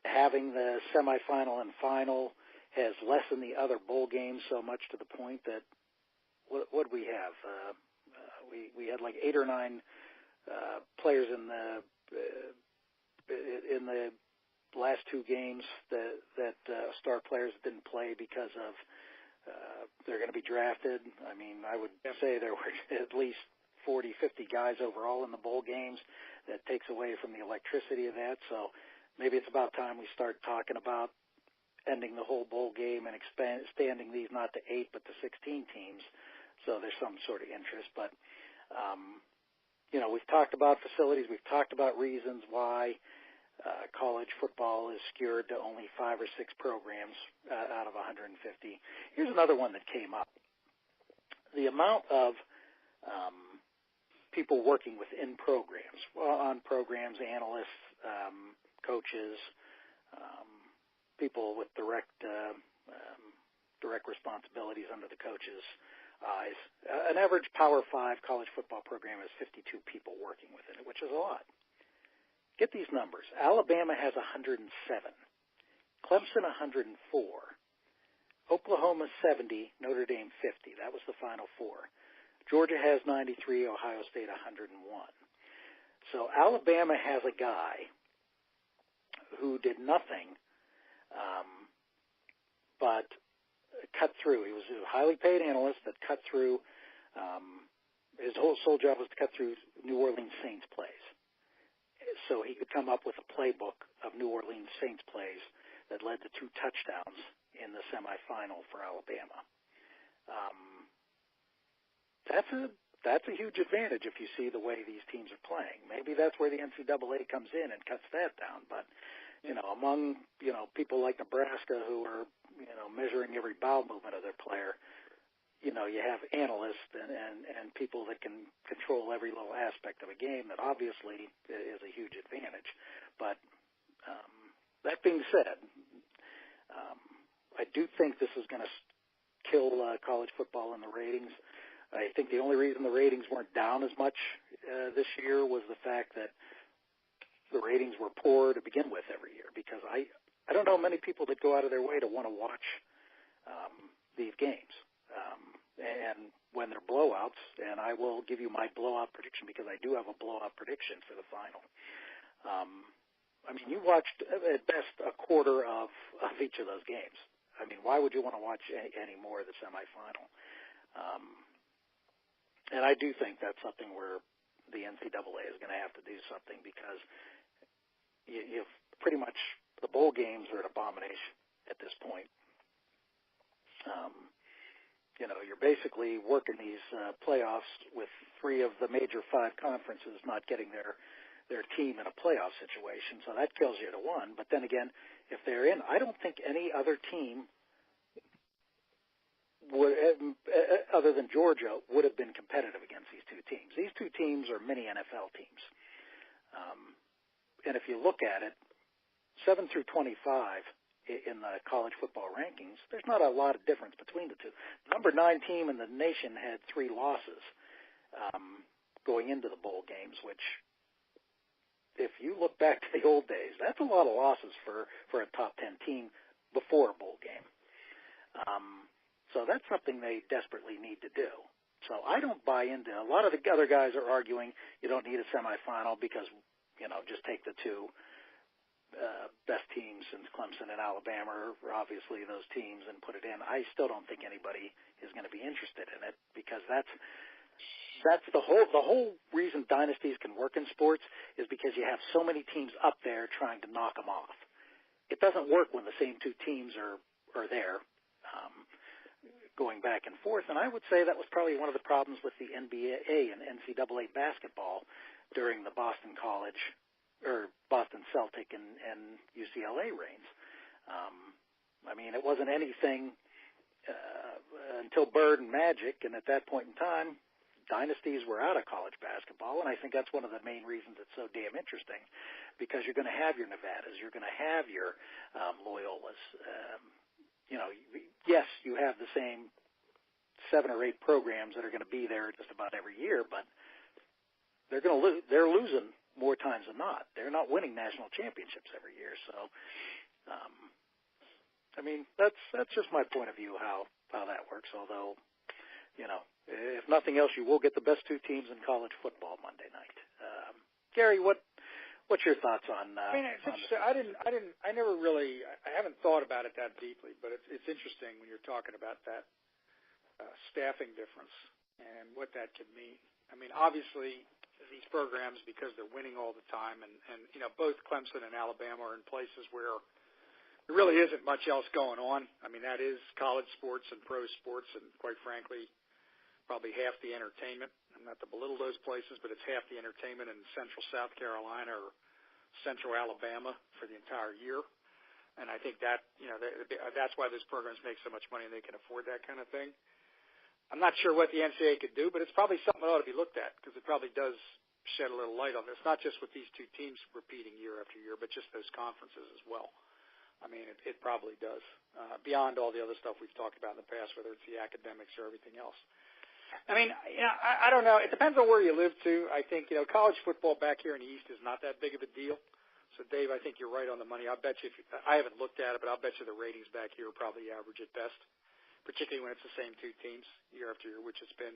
B: having the semifinal and final has lessened the other bowl games so much to the point that what we have, we had like 8 or 9 players in the last 2 games that star players didn't play because of they're going to be drafted. I mean, I would say there were at least 40, 50 guys overall in the bowl games. That takes away from the electricity of that. So maybe it's about time we start talking about ending the whole bowl game and expanding these not to 8 but to 16 teams. So there's some sort of interest. But, we've talked about facilities. We've talked about reasons why college football is skewed to only 5 or 6 programs out of 150. Here's another one that came up. The amount of people working within programs, on programs, analysts, coaches, people with direct responsibilities under the coaches' eyes. An average Power 5 college football program has 52 people working within it, which is a lot. Get these numbers. Alabama has 107. Clemson 104. Oklahoma 70. Notre Dame 50. That was the Final Four. Georgia has 93. Ohio State 101. So Alabama has a guy who did nothing but cut through. He was a highly paid analyst that cut through. His whole sole job was to cut through New Orleans Saints plays. So he could come up with a playbook of New Orleans Saints plays that led to 2 touchdowns in the semifinal for Alabama. That's a huge advantage if you see the way these teams are playing. Maybe that's where the NCAA comes in and cuts that down. But, among, people like Nebraska who are, measuring every bowel movement of their player, you have analysts and people that can control every little aspect of a game that obviously is a huge advantage. But that being said, I do think this is going to kill college football in the ratings. I think the only reason the ratings weren't down as much this year was the fact that the ratings were poor to begin with every year, because I don't know many people that go out of their way to want to watch these games. And when they're blowouts, and I will give you my blowout prediction because I do have a blowout prediction for the final. You watched at best a quarter of each of those games. Why would you want to watch any more of the semifinal? And I do think that's something where the NCAA is going to have to do something, because you've pretty much, the bowl games are an abomination at this point. You're basically working these playoffs with 3 of the major 5 conferences not getting their team in a playoff situation, so that kills you to 1. But then again, if they're in, I don't think any other team would, other than Georgia, would have been competitive against these 2 teams. These 2 teams are mini NFL teams. And if you look at it, 7 through 25 in the college football rankings, there's not a lot of difference between the 2. The number 9 team in the nation had 3 losses going into the bowl games, which, if you look back to the old days, that's a lot of losses for a top 10 team before a bowl game. So that's something they desperately need to do. So I don't buy into, a lot of the other guys are arguing you don't need a semifinal because, just take the 2 best teams since Clemson and Alabama are obviously those teams and put it in. I still don't think anybody is going to be interested in it, because that's the whole reason dynasties can work in sports is because you have so many teams up there trying to knock them off. It doesn't work when the same 2 teams are there. Going back and forth, and I would say that was probably one of the problems with the NBA and NCAA basketball during the Boston Celtic and UCLA reigns. It wasn't anything until Bird and Magic, and at that point in time, dynasties were out of college basketball, and I think that's one of the main reasons it's so damn interesting, because you're going to have your Nevadas, you're going to have your Loyolas. Yes, you have the same 7 or 8 programs that are going to be there just about every year, but they're going to they're losing more times than not. They're not winning national championships every year. So, that's just my point of view how that works. Although, if nothing else, you will get the best 2 teams in college football Monday night. Gary, what's your thoughts on?
D: It's interesting. I haven't thought about it that deeply, but it's interesting when you're talking about that staffing difference and what that could mean. Obviously, these programs, because they're winning all the time, and both Clemson and Alabama are in places where there really isn't much else going on. That is college sports and pro sports, and quite frankly, probably half the entertainment. I'm not to belittle those places, but it's half the entertainment in Central South Carolina or Central Alabama for the entire year. And I think that that's why those programs make so much money and they can afford that kind of thing. I'm not sure what the NCAA could do, but it's probably something that ought to be looked at, because it probably does shed a little light on this, not just with these 2 teams repeating year after year, but just those conferences as well. It probably does, beyond all the other stuff we've talked about in the past, whether it's the academics or everything else. I don't know. It depends on where you live, too. I think, college football back here in the East is not that big of a deal. So, Dave, I think you're right on the money. I bet you, I haven't looked at it, but I'll bet you the ratings back here are probably average at best, particularly when it's the same 2 teams year after year, which has been,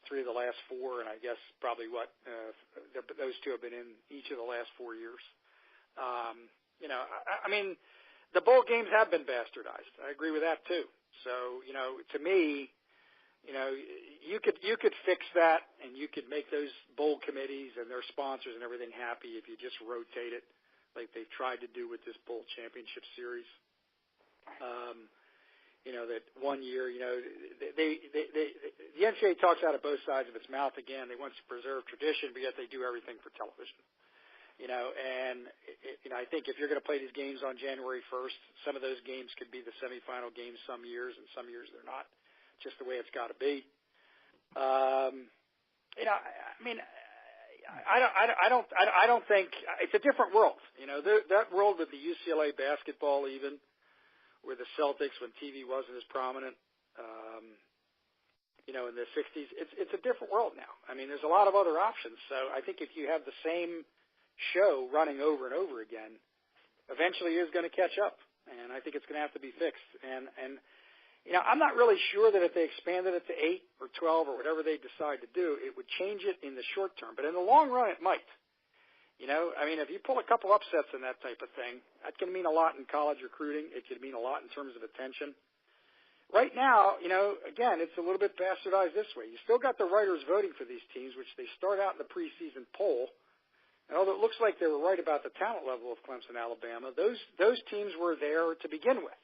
D: 3 of the last 4, and I guess probably those 2 have been in each of the last 4 years. The bowl games have been bastardized. I agree with that too. So, to me, you could fix that, and you could make those bowl committees and their sponsors and everything happy if you just rotate it like they've tried to do with this bowl championship series. That one year, the NCAA talks out of both sides of its mouth again. They want to preserve tradition, but yet they do everything for television. I think if you're going to play these games on January 1st, some of those games could be the semifinal games some years, and some years they're not. Just the way it's got to be. I don't think it's a different world. That world with the UCLA basketball, even where the Celtics, when TV wasn't as prominent, in the 60s, it's a different world now. There's a lot of other options. So I think if you have the same show running over and over again, eventually it's going to catch up, and I think it's going to have to be fixed. And I'm not really sure that if they expanded it to 8 or 12 or whatever they decide to do, it would change it in the short term. But in the long run, it might. If you pull a couple upsets in that type of thing, that can mean a lot in college recruiting. It could mean a lot in terms of attention. Right now, again, it's a little bit bastardized this way. You still got the writers voting for these teams, which they start out in the preseason poll. And although it looks like they were right about the talent level of Clemson, Alabama, those teams were there to begin with.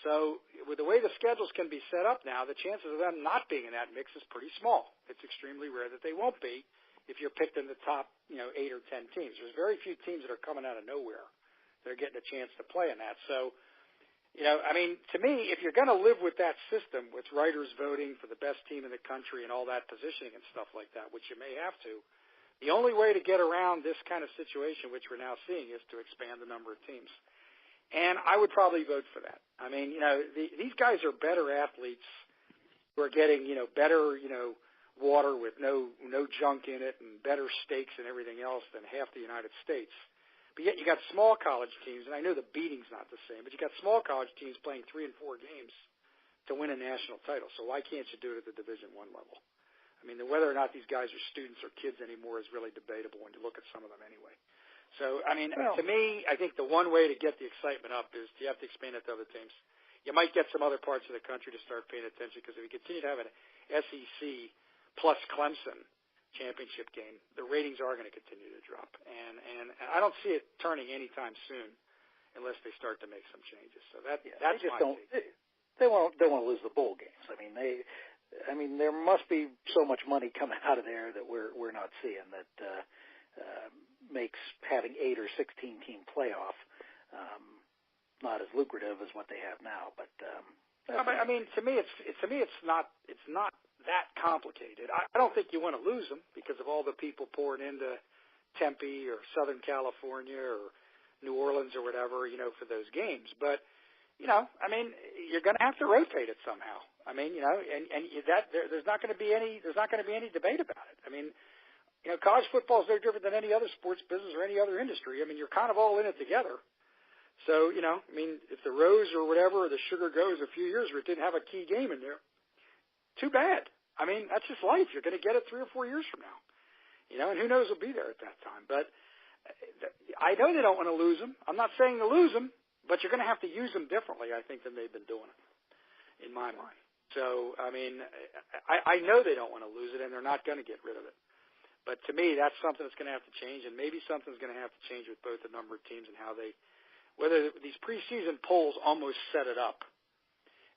D: So with the way the schedules can be set up now, the chances of them not being in that mix is pretty small. It's extremely rare that they won't be if you're picked in the top, 8 or 10 teams. There's very few teams that are coming out of nowhere that are getting a chance to play in that. So, to me, if you're going to live with that system, with writers voting for the best team in the country and all that positioning and stuff like that, which you may have to, the only way to get around this kind of situation, which we're now seeing, is to expand the number of teams. And I would probably vote for that. These guys are better athletes who are getting, better, water with no junk in it and better steaks and everything else than half the United States. But yet you got small college teams, and I know the beating's not the same, but you got small college teams playing 3 and 4 games to win a national title. So why can't you do it at the Division I level? Whether or not these guys are students or kids anymore is really debatable when you look at some of them anyway. So, to me, I think the one way to get the excitement up is you have to expand it to other teams. You might get some other parts of the country to start paying attention, because if you continue to have an SEC plus Clemson championship game, the ratings are going to continue to drop. And I don't see it turning anytime soon unless they start to make some changes. So that's my take.
B: They don't want to lose the bowl games. There must be so much money coming out of there that we're not seeing that makes having 8 or 16 team playoff not as lucrative as what they have now. But
D: to me, it's not that complicated. I don't think you want to lose them because of all the people pouring into Tempe or Southern California or New Orleans or whatever, for those games. But, you're going to have to rotate it somehow. There's not going to be any debate about it. College football is no different than any other sports business or any other industry. You're kind of all in it together. So, if the Rose or whatever, or the Sugar goes a few years where it didn't have a key game in there, too bad. That's just life. You're going to get it 3 or 4 years from now. And who knows who'll be there at that time. But I know they don't want to lose them. I'm not saying to lose them, but you're going to have to use them differently, I think, than they've been doing it, in my mind. So, I know they don't want to lose it, and they're not going to get rid of it. But to me, that's something that's going to have to change, and maybe something's going to have to change with both the number of teams and how they, whether these preseason polls almost set it up.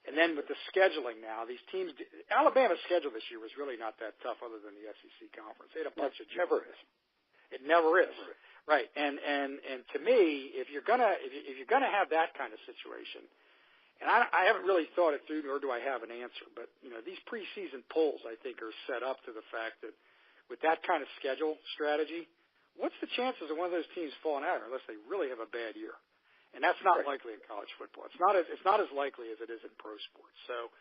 D: And then with the scheduling now, these teams, Alabama's schedule this year was really not that tough other than the SEC conference. They had a bunch of
B: never is.
D: It never is. Right. And to me, if you're gonna have that kind of situation, and I haven't really thought it through, nor do I have an answer, but these preseason polls I think are set up to the fact that with that kind of schedule strategy, what's the chances of one of those teams falling out unless they really have a bad year? And that's not likely in college football. It's not as likely as it is in pro sports. So,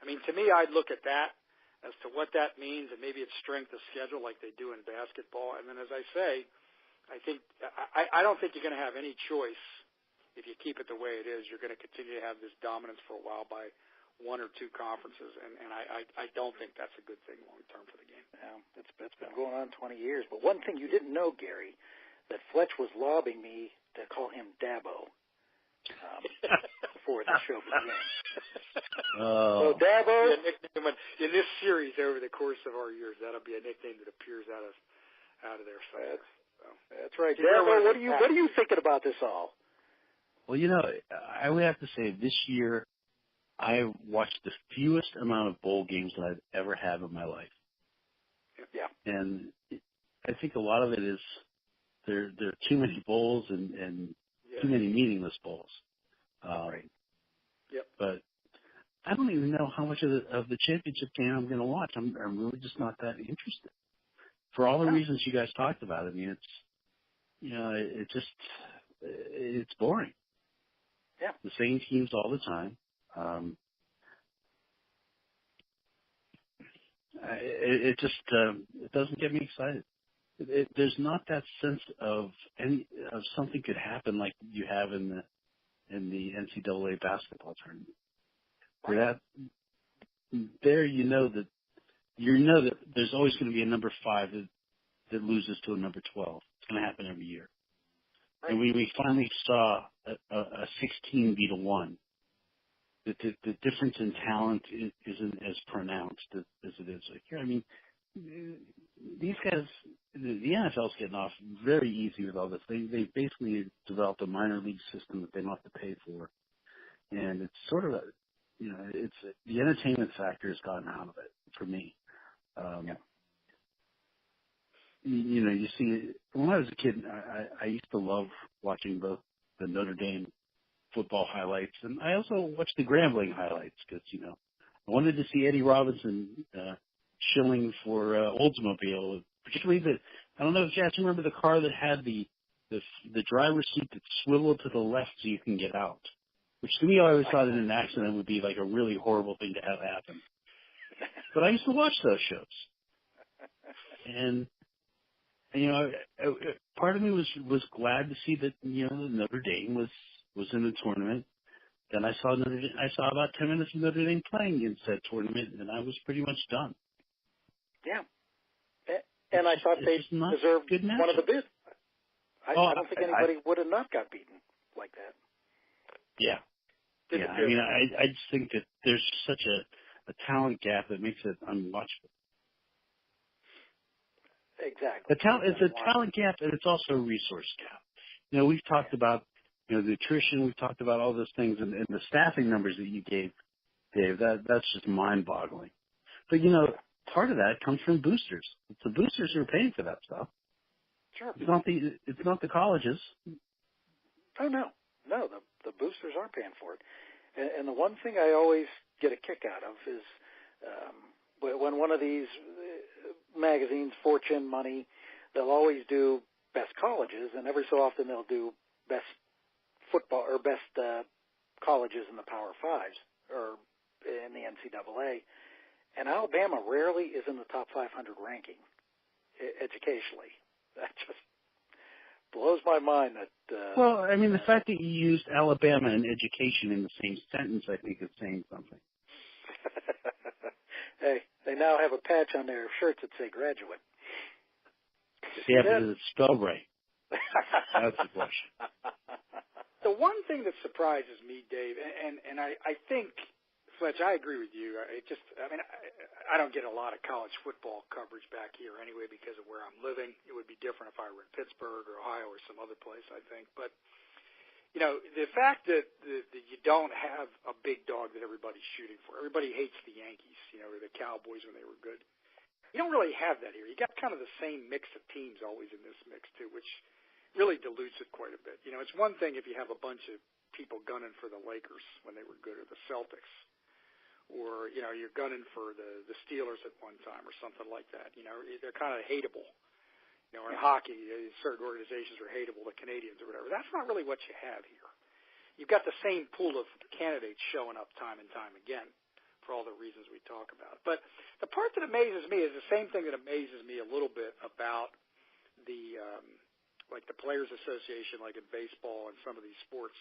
D: to me, I'd look at that as to what that means, and maybe it's strength of schedule like they do in basketball. And then, as I say, I don't think you're going to have any choice if you keep it the way it is. You're going to continue to have this dominance for a while by 1 or 2 conferences, and I don't think that's a good thing long term for the game.
B: Yeah, it's been going on 20 years. But one thing you didn't know, Gary, that Fletch was lobbying me to call him Dabo before the show began. So Dabo,
D: in this series over the course of our years, that'll be a nickname that appears out of their sight.
B: That's right. Dabo, what are you thinking about this all?
C: Well, I would have to say this year I watched the fewest amount of bowl games that I've ever had in my life.
B: Yeah.
C: And I think a lot of it is there are too many bowls and too many meaningless bowls.
B: Right.
C: Yep. But I don't even know how much of the championship game I'm going to watch. I'm really just not that interested. For all the reasons you guys talked about. It's boring.
B: Yeah.
C: The same teams all the time. It doesn't get me excited. There's not that sense of something could happen like you have in the NCAA basketball tournament. Where that there's always going to be a number 5 that loses to a number 12. It's going to happen every year. Right. And we finally saw a 16 beat a 1. The difference in talent isn't as pronounced as it is here. These guys, the NFL's getting off very easy with all this. They basically developed a minor league system that they don't have to pay for, and it's sort of it's the entertainment factor has gotten out of it for me. You see, when I was a kid, I used to love watching both the Notre Dame football highlights, and I also watched the Grambling highlights because I wanted to see Eddie Robinson shilling for Oldsmobile, particularly I don't know if you guys remember the car that had the driver's seat that swiveled to the left so you can get out, which to me I always thought in an accident would be like a really horrible thing to have happen. But I used to watch those shows, and part of me was glad to see that Notre Dame was in the tournament. Then I saw about 10 minutes of Notre Dame playing in said tournament, and I was pretty much done.
B: Yeah, and I thought they deserved one of the bids. I don't think anybody would have not got beaten like that.
C: Yeah. I just think that there's such a talent gap that makes it unwatchable.
B: Exactly.
C: It's a talent gap, and it's also a resource gap. We've talked about nutrition. We've talked about all those things, and the staffing numbers that you gave, Dave. That's just mind-boggling. But part of that comes from boosters. It's the boosters who are paying for that stuff.
B: Sure.
C: It's not the colleges.
B: Oh no, the boosters aren't paying for it. And the one thing I always get a kick out of is when one of these magazines, Fortune, Money, they'll always do best colleges, and every so often they'll do best football or best colleges in the Power Fives or in the NCAA. And Alabama rarely is in the top 500 ranking educationally. That just blows my mind.
C: Well, I mean, the fact that you used Alabama and education in the same sentence, I think, is saying something.
B: Hey, they now have a patch on their shirts that say graduate.
C: Yeah, but it's spelled right. That's the question.
D: The one thing that surprises me, Dave, and I think, Fletch, I agree with you. I don't get a lot of college football coverage back here anyway because of where I'm living. It would be different if I were in Pittsburgh or Ohio or some other place, I think. But, you know, the fact that you don't have a big dog that everybody's shooting for. Everybody hates the Yankees, you know, or the Cowboys when they were good. You don't really have that here. You got kind of the same mix of teams always in this mix, too, which really dilutes it quite a bit. You know, it's one thing if you have a bunch of people gunning for the Lakers when they were good or the Celtics. Or, you know, you're gunning for the Steelers at one time or something like that. You know, they're kind of hateable. You know, in hockey, certain organizations are hateable, the Canadians or whatever. That's not really what you have here. You've got the same pool of candidates showing up time and time again for all the reasons we talk about. But the part that amazes me is the same thing that amazes me a little bit about the, like the Players Association, like in baseball and some of these sports.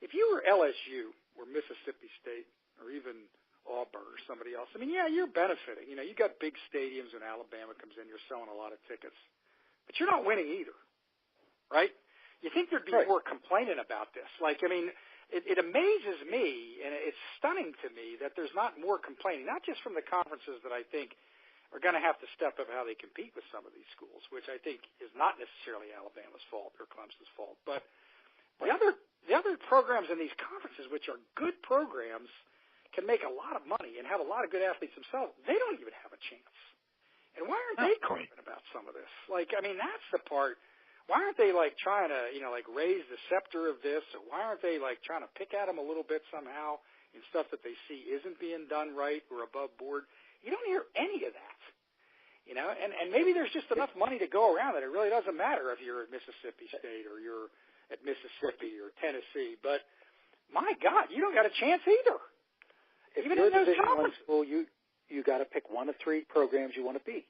D: If you were LSU or Mississippi State or even Auburn or somebody else, I mean, yeah, you're benefiting. You know, you got big stadiums when Alabama comes in, you're selling a lot of tickets. But you're not winning either, right? You think there'd be more complaining about this. Like, I mean, it amazes me, and it's stunning to me that there's not more complaining, not just from the conferences that I think are going to have to step up how they compete with some of these schools, which I think is not necessarily Alabama's fault or Clemson's fault. But the other programs in these conferences, which are good programs, can make a lot of money and have a lot of good athletes themselves. They don't even have a chance. And why aren't they carping about some of this? Like, I mean, that's the part. Why aren't they, like, trying to, you know, like, raise the scepter of this? Or why aren't they, like, trying to pick at them a little bit somehow in stuff that they see isn't being done right or above board? You don't hear any of that, you know? And maybe there's just enough money to go around that it really doesn't matter if you're at Mississippi State or you're at Mississippi or Tennessee. But, my God, you don't got a chance either.
B: If
D: Even
B: you're
D: in
B: a
D: those
B: Division I
D: conferences.
B: school, you got to pick one of three programs you want to be.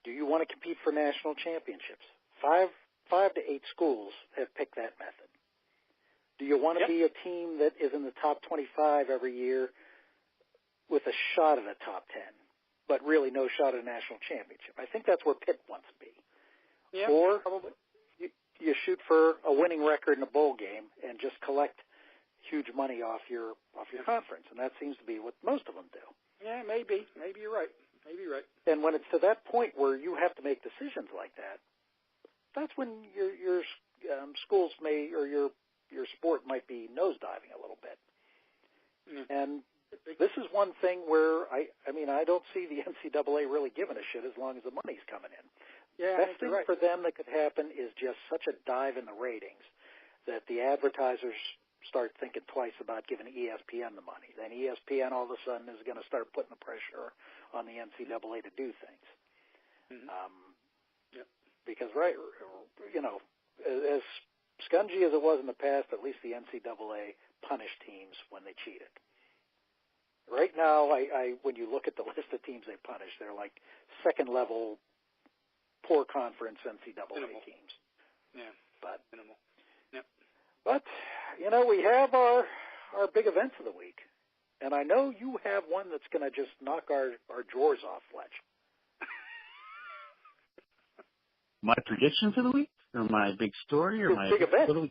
B: Do you want to compete for national championships? Five to eight schools have picked that method. Do you want to be a team that is in the top 25 every year with a shot at a top 10, but really no shot at a national championship? I think that's where Pitt wants to be.
D: Yeah,
B: or
D: probably.
B: You shoot for a winning record in a bowl game and just collect huge money off your conference, and that seems to be what most of them do.
D: Yeah, maybe. Maybe you're right.
B: And when it's to that point where you have to make decisions like that, that's when your schools may or your sport might be nosediving a little bit. Mm-hmm. And this is one thing where I don't see the NCAA really giving a shit as long as the money's coming in.
D: Yeah,
B: best thing for them that could happen is just such a dive in the ratings that the advertisers start thinking twice about giving ESPN the money. Then ESPN all of a sudden is going to start putting the pressure on the NCAA to do things. Mm-hmm. Because, you know, as scungy as it was in the past, at least the NCAA punished teams when they cheated. Right now, when you look at the list of teams they punish, they're like second-level, poor conference NCAA teams.
D: Yeah,
B: but
D: minimal. Yep.
B: But, you know, we have our big events of the week. And I know you have one that's going to just knock our drawers off, Fletch.
C: My prediction for the week? Or my big story? Or my
B: big event?
C: Your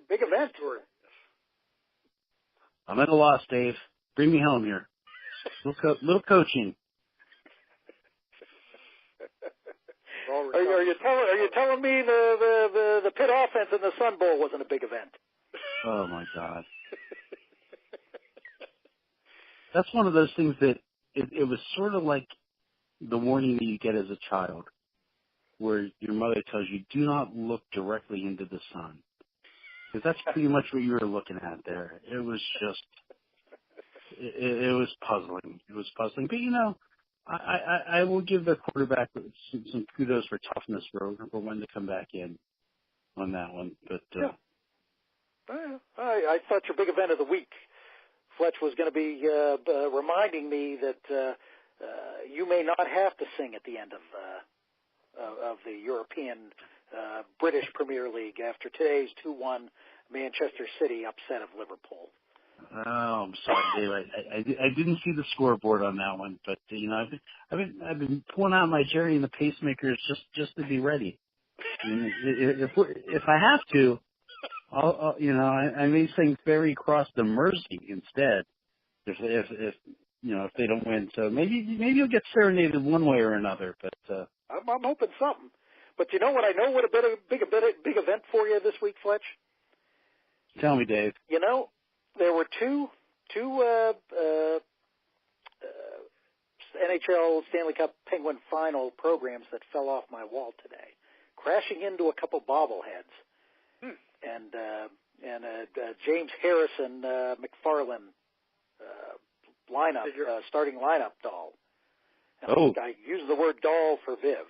B: big event story.
C: I'm at a loss, Dave. Bring me home here. Little coaching.
B: Are you telling me the Pitt offense in the Sun Bowl wasn't a big event?
C: Oh my God. That's one of those things that it was sort of like the warning that you get as a child, where your mother tells you, do not look directly into the sun. Because that's pretty much what you were looking at there. It was just, it was puzzling. It was puzzling. But, you know, I will give the quarterback some kudos for toughness for when to come back in on that one. But
B: I thought your big event of the week, Fletch, was going to be reminding me that you may not have to sing at the end of the European British Premier League after today's 2-1 Manchester City upset of Liverpool.
C: Oh, I'm sorry, Dave. I didn't see the scoreboard on that one, but I've been pulling out my Jerry and the pacemakers just to be ready. I mean, if I have to, I'll I may sing "Ferry Cross the Mersey" instead. If they don't win, so maybe you'll get serenaded one way or another. But
B: I'm hoping something. But you know what? I know what a big event for you this week, Fletch.
C: Tell me, Dave.
B: There were two NHL Stanley Cup Penguin Final programs that fell off my wall today, crashing into a couple bobbleheads, and a James Harrison McFarlane lineup starting lineup doll. And I use the word doll for Viv.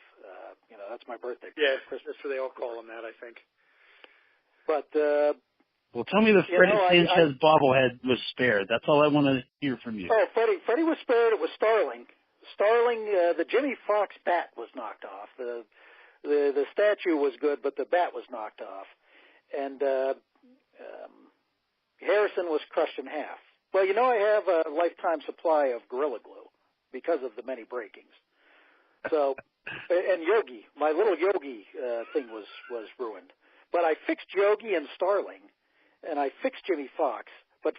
B: That's my birthday.
D: Yeah, Christmas, so they all call him that, I think.
B: But
C: well, tell me the Freddie Sanchez bobblehead was spared. That's all I want to hear from you.
B: Oh, Freddie was spared. It was Starling. The Jimmy Fox bat was knocked off. The statue was good, but the bat was knocked off. And Harrison was crushed in half. Well, I have a lifetime supply of Gorilla Glue because of the many breakings. So, and Yogi, my little Yogi thing was ruined. But I fixed Yogi and Starling. And I fixed Jimmy Fox, and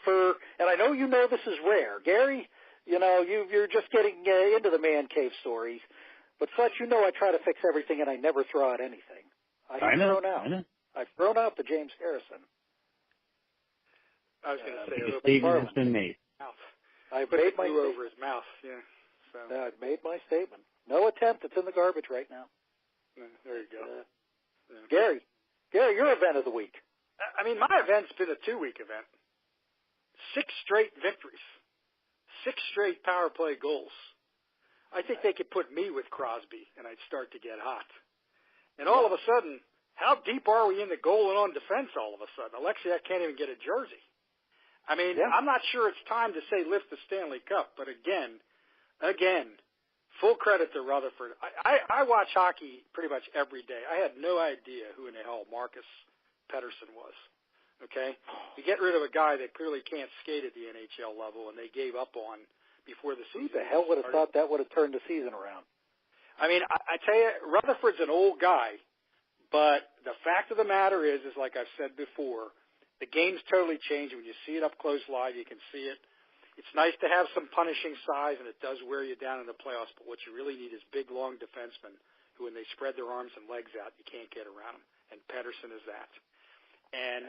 B: I know this is rare. Gary, you're just getting into the man cave stories. But Fletch, I try to fix everything and I never throw out anything.
C: I know.
B: I've thrown out the James Harrison.
D: I was going to say
C: the statement has been made.
B: I've made my statement.
D: Over his mouth, yeah. So.
B: I've made my statement. No attempt. It's in the garbage right now.
D: There you go.
B: Gary, your event of the week.
D: I mean, my event's been a 2-week event. 6 straight victories. 6 straight power play goals. I think they could put me with Crosby, and I'd start to get hot. And all of a sudden, how deep are we in the goal and on defense all of a sudden? Alexiak can't even get a jersey. I mean, I'm not sure it's time to say lift the Stanley Cup, but again, full credit to Rutherford. I watch hockey pretty much every day. I had no idea who in the hell Marcus Pettersson was, okay? You get rid of a guy that clearly can't skate at the NHL level, and they gave up on before the season.
B: Who the hell would have thought that would have turned the season around?
D: I mean, I tell you, Rutherford's an old guy, but the fact of the matter is like I've said before, the game's totally changed. When you see it up close live, you can see it. It's nice to have some punishing size, and it does wear you down in the playoffs, but what you really need is big, long defensemen who, when they spread their arms and legs out, you can't get around them, and Pettersson is that. And,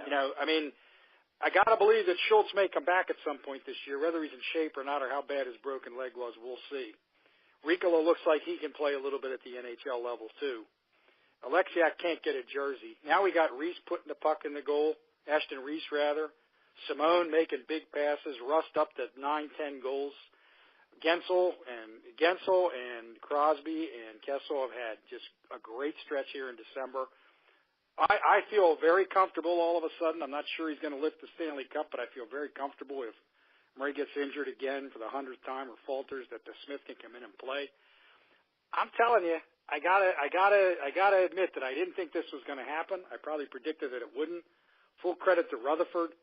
D: I got to believe that Schultz may come back at some point this year. Whether he's in shape or not or how bad his broken leg was, we'll see. Ricola looks like he can play a little bit at the NHL level, too. Alexiak can't get a jersey. Now we got Reese putting the puck in the goal, Ashton Reese, rather. Simone making big passes, Rust up to 9-10 goals. Gensel and Crosby and Kessel have had just a great stretch here in December. I feel very comfortable all of a sudden. I'm not sure he's going to lift the Stanley Cup, but I feel very comfortable if Murray gets injured again for the 100th time or falters that the Smith can come in and play. I'm telling you, I gotta admit that I didn't think this was going to happen. I probably predicted that it wouldn't. Full credit to Rutherford,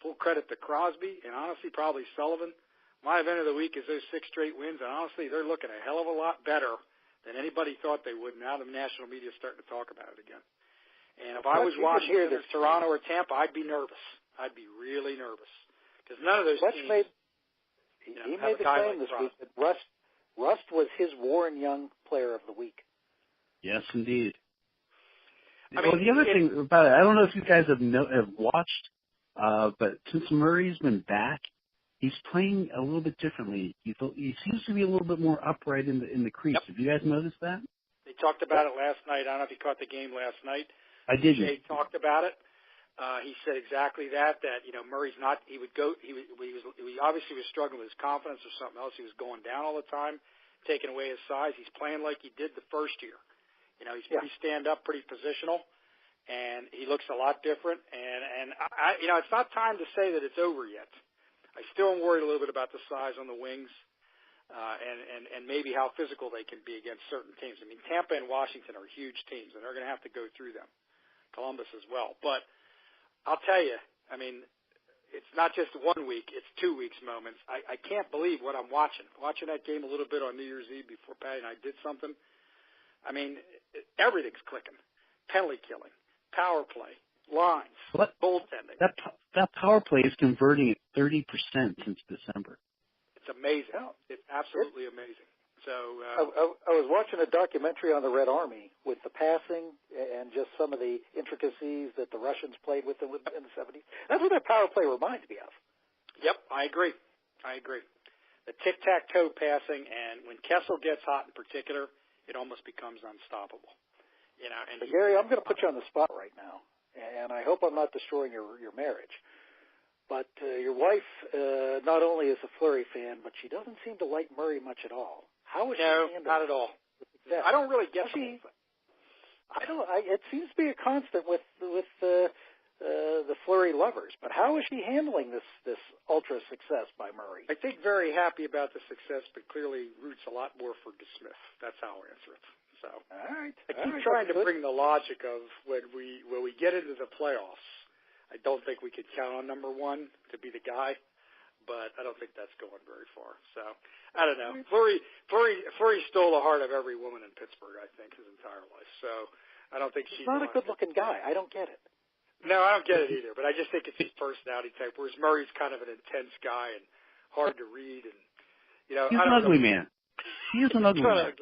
D: full credit to Crosby, and honestly probably Sullivan. My event of the week is those 6 straight wins, and honestly they're looking a hell of a lot better than anybody thought they would. Now the national media is starting to talk about it again. And if I was Washington or Toronto or Tampa, I'd be nervous. I'd be really nervous because none of those teams.
B: He made the claim this week that Rust was his Warren Young Player of the Week.
C: Yes, indeed. The other thing about it, I don't know if you guys have watched, but since Murray's been back, he's playing a little bit differently. He seems to be a little bit more upright in the crease. Yep. Have you guys noticed that?
D: They talked about it last night. I don't know if you caught the game last night.
C: I didn't.
D: Jay talked about it. He said exactly that Murray's not. He obviously was struggling with his confidence or something else. He was going down all the time. taking away his size. He's playing like he did the first year. You know, he's pretty stand-up, pretty positional, and he looks a lot different. And I, you know, it's not time to say that it's over yet. I still am worried a little bit about the size on the wings. And maybe how physical they can be against certain teams. I mean, Tampa and Washington are huge teams, and they're going to have to go through them. Columbus as well. But I'll tell you, I mean, it's not just 1 week, it's 2 weeks moments. I can't believe what I'm watching. Watching that game a little bit on New Year's Eve before Patty and I did something. I mean, everything's clicking. Penalty killing, power play, lines, goaltending.
C: That power play is converting at 30% since December.
D: It's amazing. It's absolutely amazing. So
B: I was watching a documentary on the Red Army with the passing and just some of the intricacies that the Russians played with in the 70s. That's what that power play reminds me of.
D: Yep, I agree. The tic-tac-toe passing, and when Kessel gets hot in particular, it almost becomes unstoppable. You know, and
B: Gary, I'm going to put you on the spot right now, and I hope I'm not destroying your marriage. But your wife not only is a Fleury fan, but she doesn't seem to like Murray much at all. How is she handling?
D: No, not at all. I don't really get the whole thing.
B: It seems to be a constant with the Fleury lovers. But how is she handling this ultra success by Murray?
D: I think very happy about the success, but clearly roots a lot more for DeSmith. That's how I'll answer it. So
B: all right.
D: I keep trying to bring the logic of when we get into the playoffs. I don't think we could count on number one to be the guy, but I don't think that's going very far. So I don't know. Fleury stole the heart of every woman in Pittsburgh, I think, his entire life. So I don't think she's
B: not a good-looking guy. I don't get it.
D: No, I don't get it either. But I just think it's his personality type. Whereas Murray's kind of an intense guy and hard to read, and you know,
C: he's an ugly man. He is an ugly man.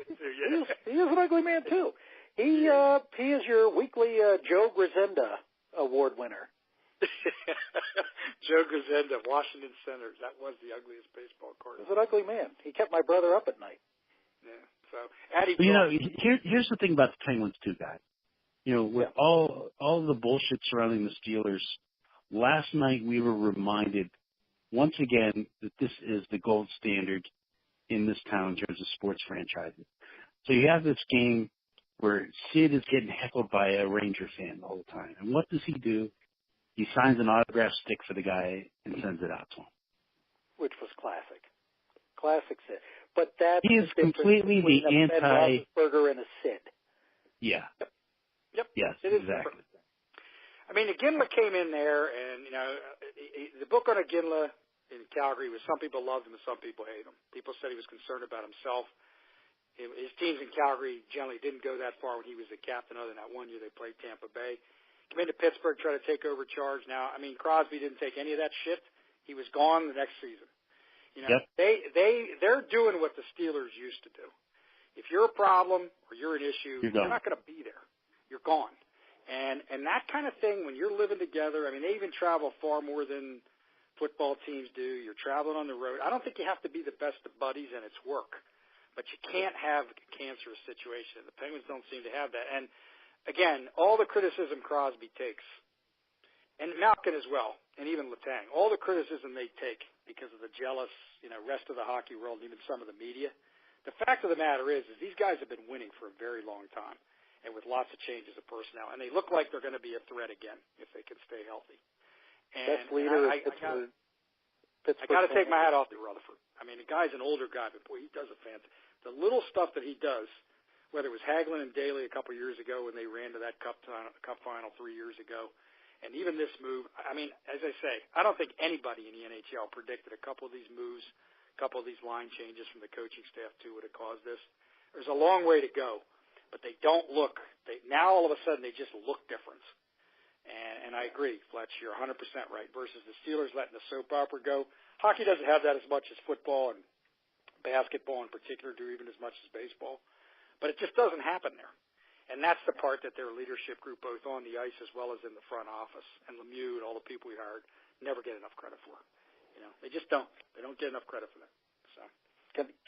B: He is an ugly man too. He is your weekly Joe Grisenda Award winner.
D: Joe Grisenda, Washington Senators. That was the ugliest baseball card.
B: He was an ugly man. He kept my brother up at night.
D: Yeah. So, Addie,
C: you know, here's the thing about the Penguins too, guys. You know, with all the bullshit surrounding the Steelers, last night we were reminded once again that this is the gold standard in this town in terms of sports franchises. So you have this game where Sid is getting heckled by a Ranger fan the whole time, and what does he do? He signs an autograph stick for the guy and sends it out to him.
B: Which was classic. Classic Sid. But that
C: he is completely the anti
B: Burger and a Sid.
C: Yeah.
D: Yep.
C: Yes,
D: it is
C: exactly.
D: Different. I mean, Iginla came in there, and you know, the book on Iginla in Calgary was some people loved him and some people hated him. People said he was concerned about himself. His teams in Calgary generally didn't go that far when he was the captain, other than that 1 year they played Tampa Bay. Came into Pittsburgh, tried to take over charge. Now, I mean, Crosby didn't take any of that shit. He was gone the next season. You know, they're doing what the Steelers used to do. If you're a problem or you're an issue, you're not going to be there. You're gone. And that kind of thing, when you're living together, I mean, they even travel far more than football teams do. You're traveling on the road. I don't think you have to be the best of buddies, and it's work. But you can't have a cancerous situation. The Penguins don't seem to have that. And again, all the criticism Crosby takes, and Malkin as well, and even Letang, all the criticism they take because of the jealous, you know, rest of the hockey world, and even some of the media. The fact of the matter is these guys have been winning for a very long time, and with lots of changes of personnel, and they look like they're going to be a threat again if they can stay healthy. And
B: best leader
D: I got to take my hat off to Rutherford. I mean, the guy's an older guy, but boy, he does a fantastic. The little stuff that he does, whether it was Hagelin and Daly a couple years ago when they ran to that cup final 3 years ago, and even this move. I mean, as I say, I don't think anybody in the NHL predicted a couple of these moves, a couple of these line changes from the coaching staff too would have caused this. There's a long way to go, but they don't look. Now all of a sudden they just look different. And I agree, Fletch, you're 100% right. Versus the Steelers letting the soap opera go. Hockey doesn't have that as much as football and basketball in particular do, even as much as baseball. But it just doesn't happen there. And that's the part that their leadership group, both on the ice as well as in the front office, and Lemieux and all the people we hired, never get enough credit for. You know, they just don't. They don't get enough credit for that. So,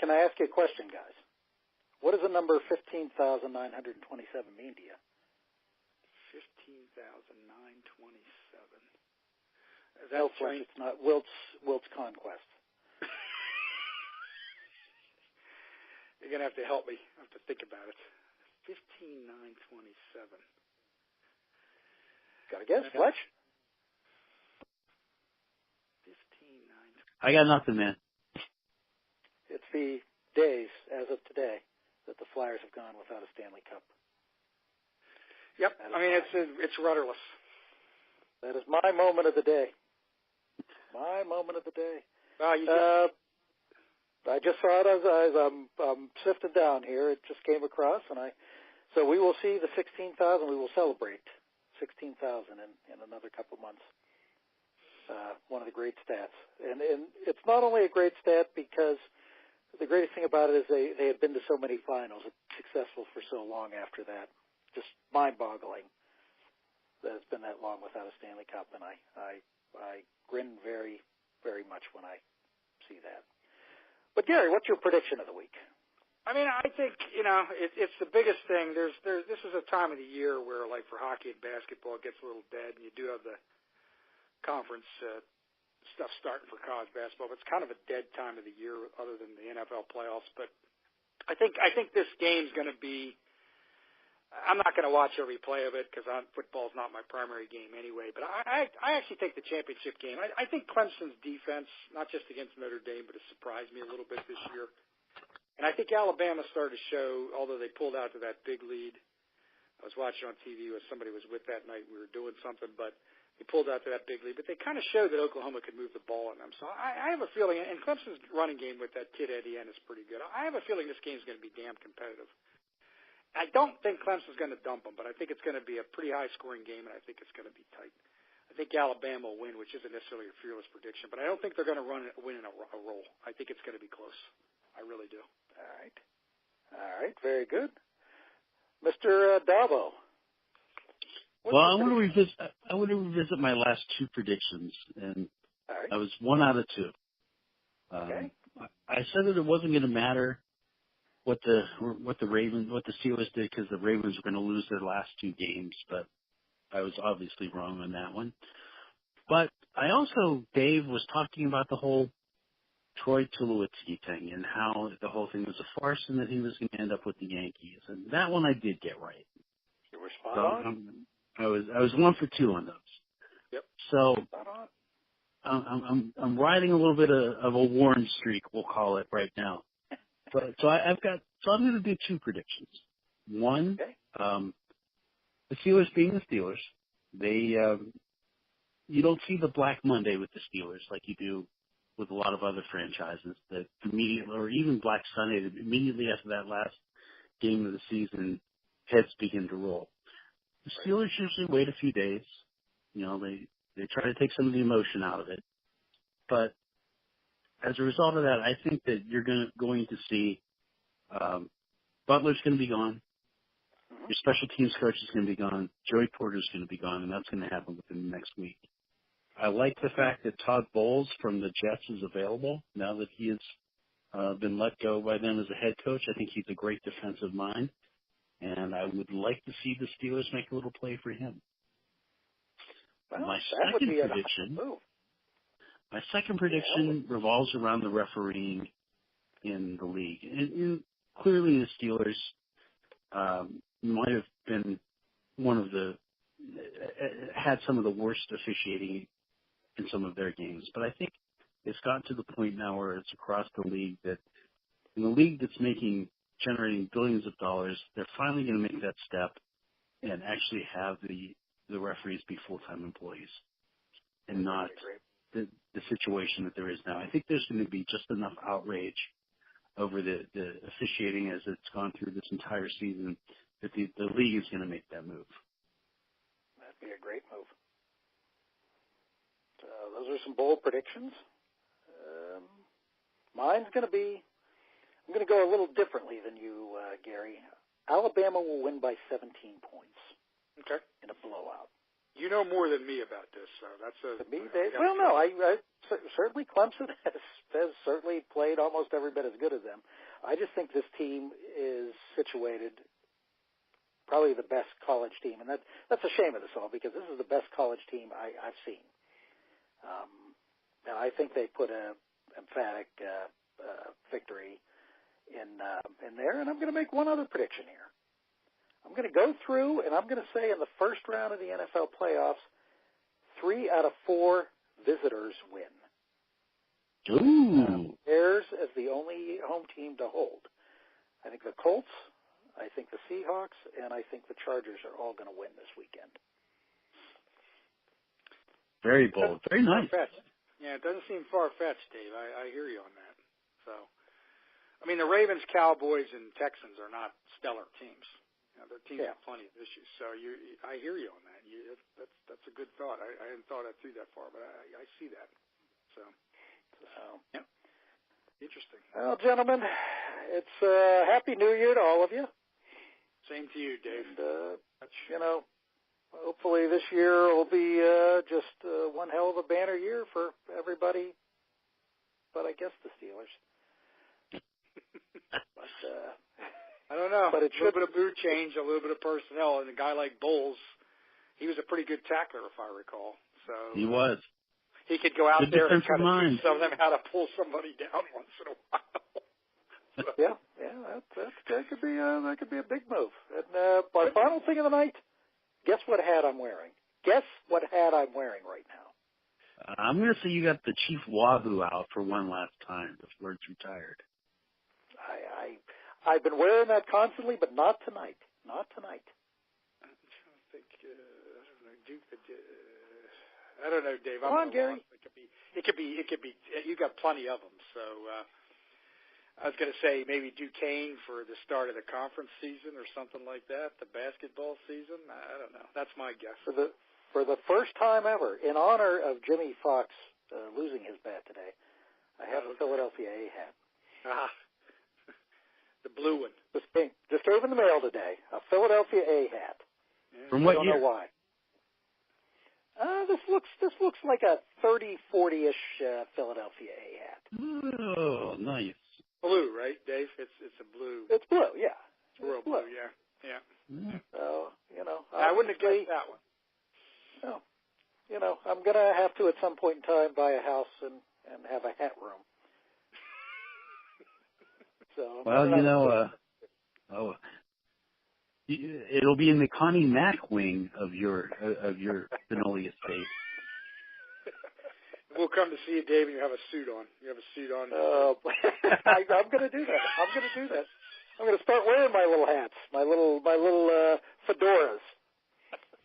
B: can I ask you a question, guys? What does the number 15,927 mean to you?
D: 15,927. Is that
B: Fletch, it's not Wilt's conquest.
D: going to have to help me. I have to think about it. 15-9-27.
B: Got a guess, Fletch?
D: 15-9.
C: I got nothing, man.
B: It's the days, as of today, that the Flyers have gone without a Stanley Cup.
D: Yep. I mean, it's rudderless.
B: That is my moment of the day. My moment of the day. I just saw it as I'm sifting down here. It just came across, so we will see the 16,000. We will celebrate 16,000 in another couple months. One of the great stats, and it's not only a great stat because the greatest thing about it is they had been to so many finals, successful for so long after that. Just mind-boggling that it's been that long without a Stanley Cup, and I grin very, very much when I see that. But Gary, what's your prediction of the week?
D: I mean, I think it's the biggest thing. This is a time of the year where, like for hockey and basketball, it gets a little dead, and you do have the conference stuff starting for college basketball. But it's kind of a dead time of the year, other than the NFL playoffs. But I think this game's going to be. I'm not going to watch every play of it because football's not my primary game anyway. But I actually think the championship game. I think Clemson's defense, not just against Notre Dame, but has surprised me a little bit this year. And I think Alabama started to show, although they pulled out to that big lead. I was watching on TV with somebody was with that night. We were doing something, but they pulled out to that big lead. But they kind of showed that Oklahoma could move the ball on them. So I have a feeling, and Clemson's running game with that kid Etienne is pretty good. I have a feeling this game's going to be damn competitive. I don't think Clemson's going to dump them, but I think it's going to be a pretty high-scoring game, and I think it's going to be tight. I think Alabama will win, which isn't necessarily a fearless prediction, but I don't think they're going to win in a roll. I think it's going to be close. I really do.
B: All right. Very good. Mr. Davo.
C: Well, I want to revisit my last two predictions, and I was 1 out of 2.
B: Okay.
C: I said that it wasn't going to matter what the Steelers did because the Ravens were going to lose their last 2 games, but I was obviously wrong on that one. But Dave was talking about the whole Troy Tulowitzki thing and how the whole thing was a farce and that he was going to end up with the Yankees, and that one I did get right.
B: You were spot on.
C: I was 1 for 2 on those.
B: Yep.
C: So
B: spot on.
C: I'm riding a little bit of a warm streak, we'll call it right now. So I'm going to do 2 predictions. One, the Steelers being the Steelers, you don't see the Black Monday with the Steelers like you do with a lot of other franchises. That immediately, or even Black Sunday, that immediately after that last game of the season, heads begin to roll. The Steelers usually wait a few days. They try to take some of the emotion out of it, but as a result of that, I think that you're going to see Butler's going to be gone. Your special teams coach is going to be gone. Joey Porter's going to be gone, and that's going to happen within the next week. I like the fact that Todd Bowles from the Jets is available now that he has been let go by them as a head coach. I think he's a great defensive mind, and I would like to see the Steelers make a little play for him.
B: Well,
C: My second prediction revolves around the refereeing in the league. And clearly the Steelers might have been had some of the worst officiating in some of their games. But I think it's gotten to the point now where it's across the league that in the league that's generating billions of dollars, they're finally going to make that step and actually have the referees be full-time employees and not the situation that there is now. I think there's going to be just enough outrage over the officiating as it's gone through this entire season that the league is going to make that move.
B: That'd be a great move. So those are some bold predictions. Mine's going to be, I'm going to go a little differently than you, Gary. Alabama will win by 17 points.
D: Okay.
B: In a blowout.
D: You know more than me about this, so that's certainly Clemson has certainly played almost every bit as good as them. I just think this team is situated probably the best college team, and that's a shame of this all because this is the best college team I've seen. And I think they put an emphatic victory in
B: in there, and I'm going to make one other prediction here. I'm going to go through, and I'm going to say in the first round of the NFL playoffs, 3 out of 4 visitors win.
C: Ooh.
B: Bears as the only home team to hold. I think the Colts, I think the Seahawks, and I think the Chargers are all going to win this weekend.
C: Very bold. Very nice.
D: Far-fetched. Yeah, it doesn't seem far-fetched, Dave. I hear you on that. So, I mean, the Ravens, Cowboys, and Texans are not stellar teams. You know, their teams have plenty of issues. So I hear you on that. That's a good thought. I hadn't thought it through that far, but I see that. So yeah. Interesting.
B: Well, gentlemen, it's Happy New Year to all of you.
D: Same to you, Dave.
B: And, hopefully this year will be just one hell of a banner year for everybody, but I guess the Steelers. But
D: I don't know.
B: But
D: a little bit of mood change, a little bit of personnel, and a guy like Bowles, he was a pretty good tackler, if I recall. So
C: he was.
D: He could go out
C: good
D: there and kind of
C: mind.
D: teach some of them how to pull somebody down once in a while. So.
B: Yeah, that could be a big move. And my final thing of the night. Guess what hat I'm wearing? Guess what hat I'm wearing right now?
C: I'm going to say you got the Chief Wahoo out for one last time before it's retired.
B: I've been wearing that constantly, but not tonight. Not tonight.
D: I'm trying to think. I don't know, Dave.
B: Come on, Gary.
D: It could be. You got plenty of them. So I was going to say maybe Duquesne for the start of the conference season or something like that. The basketball season. I don't know. That's my guess.
B: For the first time ever, in honor of Jimmy Fox losing his bat today, I have a Philadelphia A hat.
D: The blue one.
B: Just came in the mail today. A Philadelphia A hat.
C: Yeah. From what year?
B: I don't know why. This looks like a 30, 40-ish Philadelphia A hat.
C: Oh, nice.
D: Blue, right, Dave? It's a blue.
B: It's blue, yeah.
D: It's real blue, yeah.
B: So,
D: I wouldn't have guessed that one.
B: No. I'm going to have to at some point in time buy a house and have a hat room. So,
C: well, it'll be in the Connie Mack wing of your Finoli estate.
D: We'll come to see you, Dave, and you have a suit on.
B: I'm going to do that. I'm going to start wearing my little hats, my little fedoras.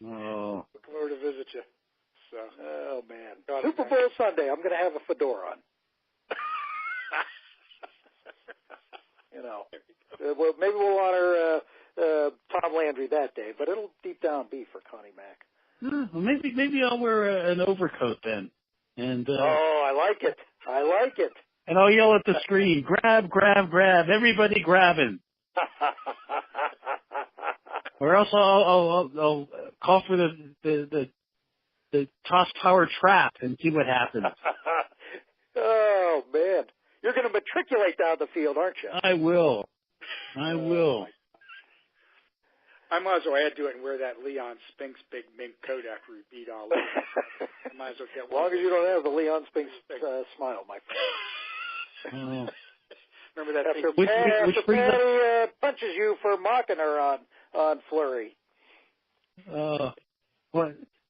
C: Oh.
D: Look forward to visit you. So.
B: Oh man, Super Bowl Sunday. I'm going to have a fedora on. Well, maybe we'll honor Tom Landry that day, but it'll deep down be for Connie Mack.
C: Well, maybe I'll wear an overcoat then. And
B: I like it.
C: And I'll yell at the screen, grab, everybody grabbing. Or else I'll call for the toss power trap and see what happens.
B: Oh man, you're going to matriculate down the field, aren't you?
C: I will.
B: I
D: might as well add to it and wear that Leon Spinks big mink coat after we beat all over. Might as well get
B: as long as you don't have the Leon Spinks smile, my
D: friend. Remember that
B: after Patty punches you for mocking her on Flurry.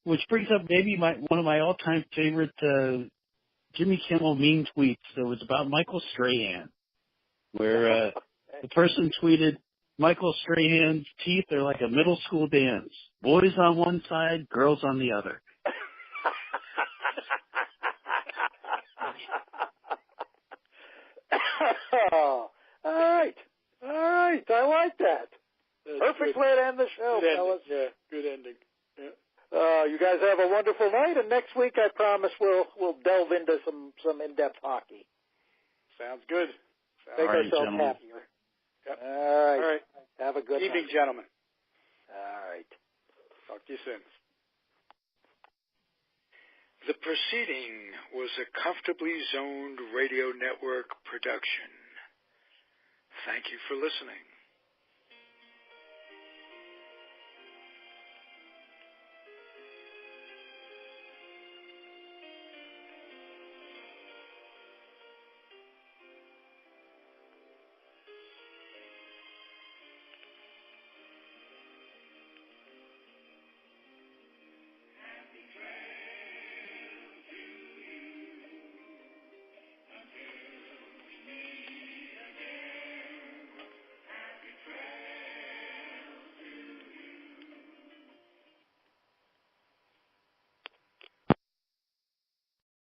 C: Which brings up maybe one of my all-time favorite Jimmy Kimmel mean tweets. It was about Michael Strahan, where the person tweeted, Michael Strahan's teeth are like a middle school dance. Boys on one side, girls on the other.
B: All right. I like that. Perfect way to end the show, fellas.
D: Yeah, good ending. Yeah.
B: You guys have a wonderful night, and next week I promise we'll delve into some in-depth hockey.
D: Sounds good.
B: Make ourselves happier.
D: Yep.
B: All right. Have a good
D: evening,
B: night.
D: gentlemen.
B: All right.
D: Talk to you soon.
E: The proceeding was a Comfortably Zoned Radio Network production. Thank you for listening.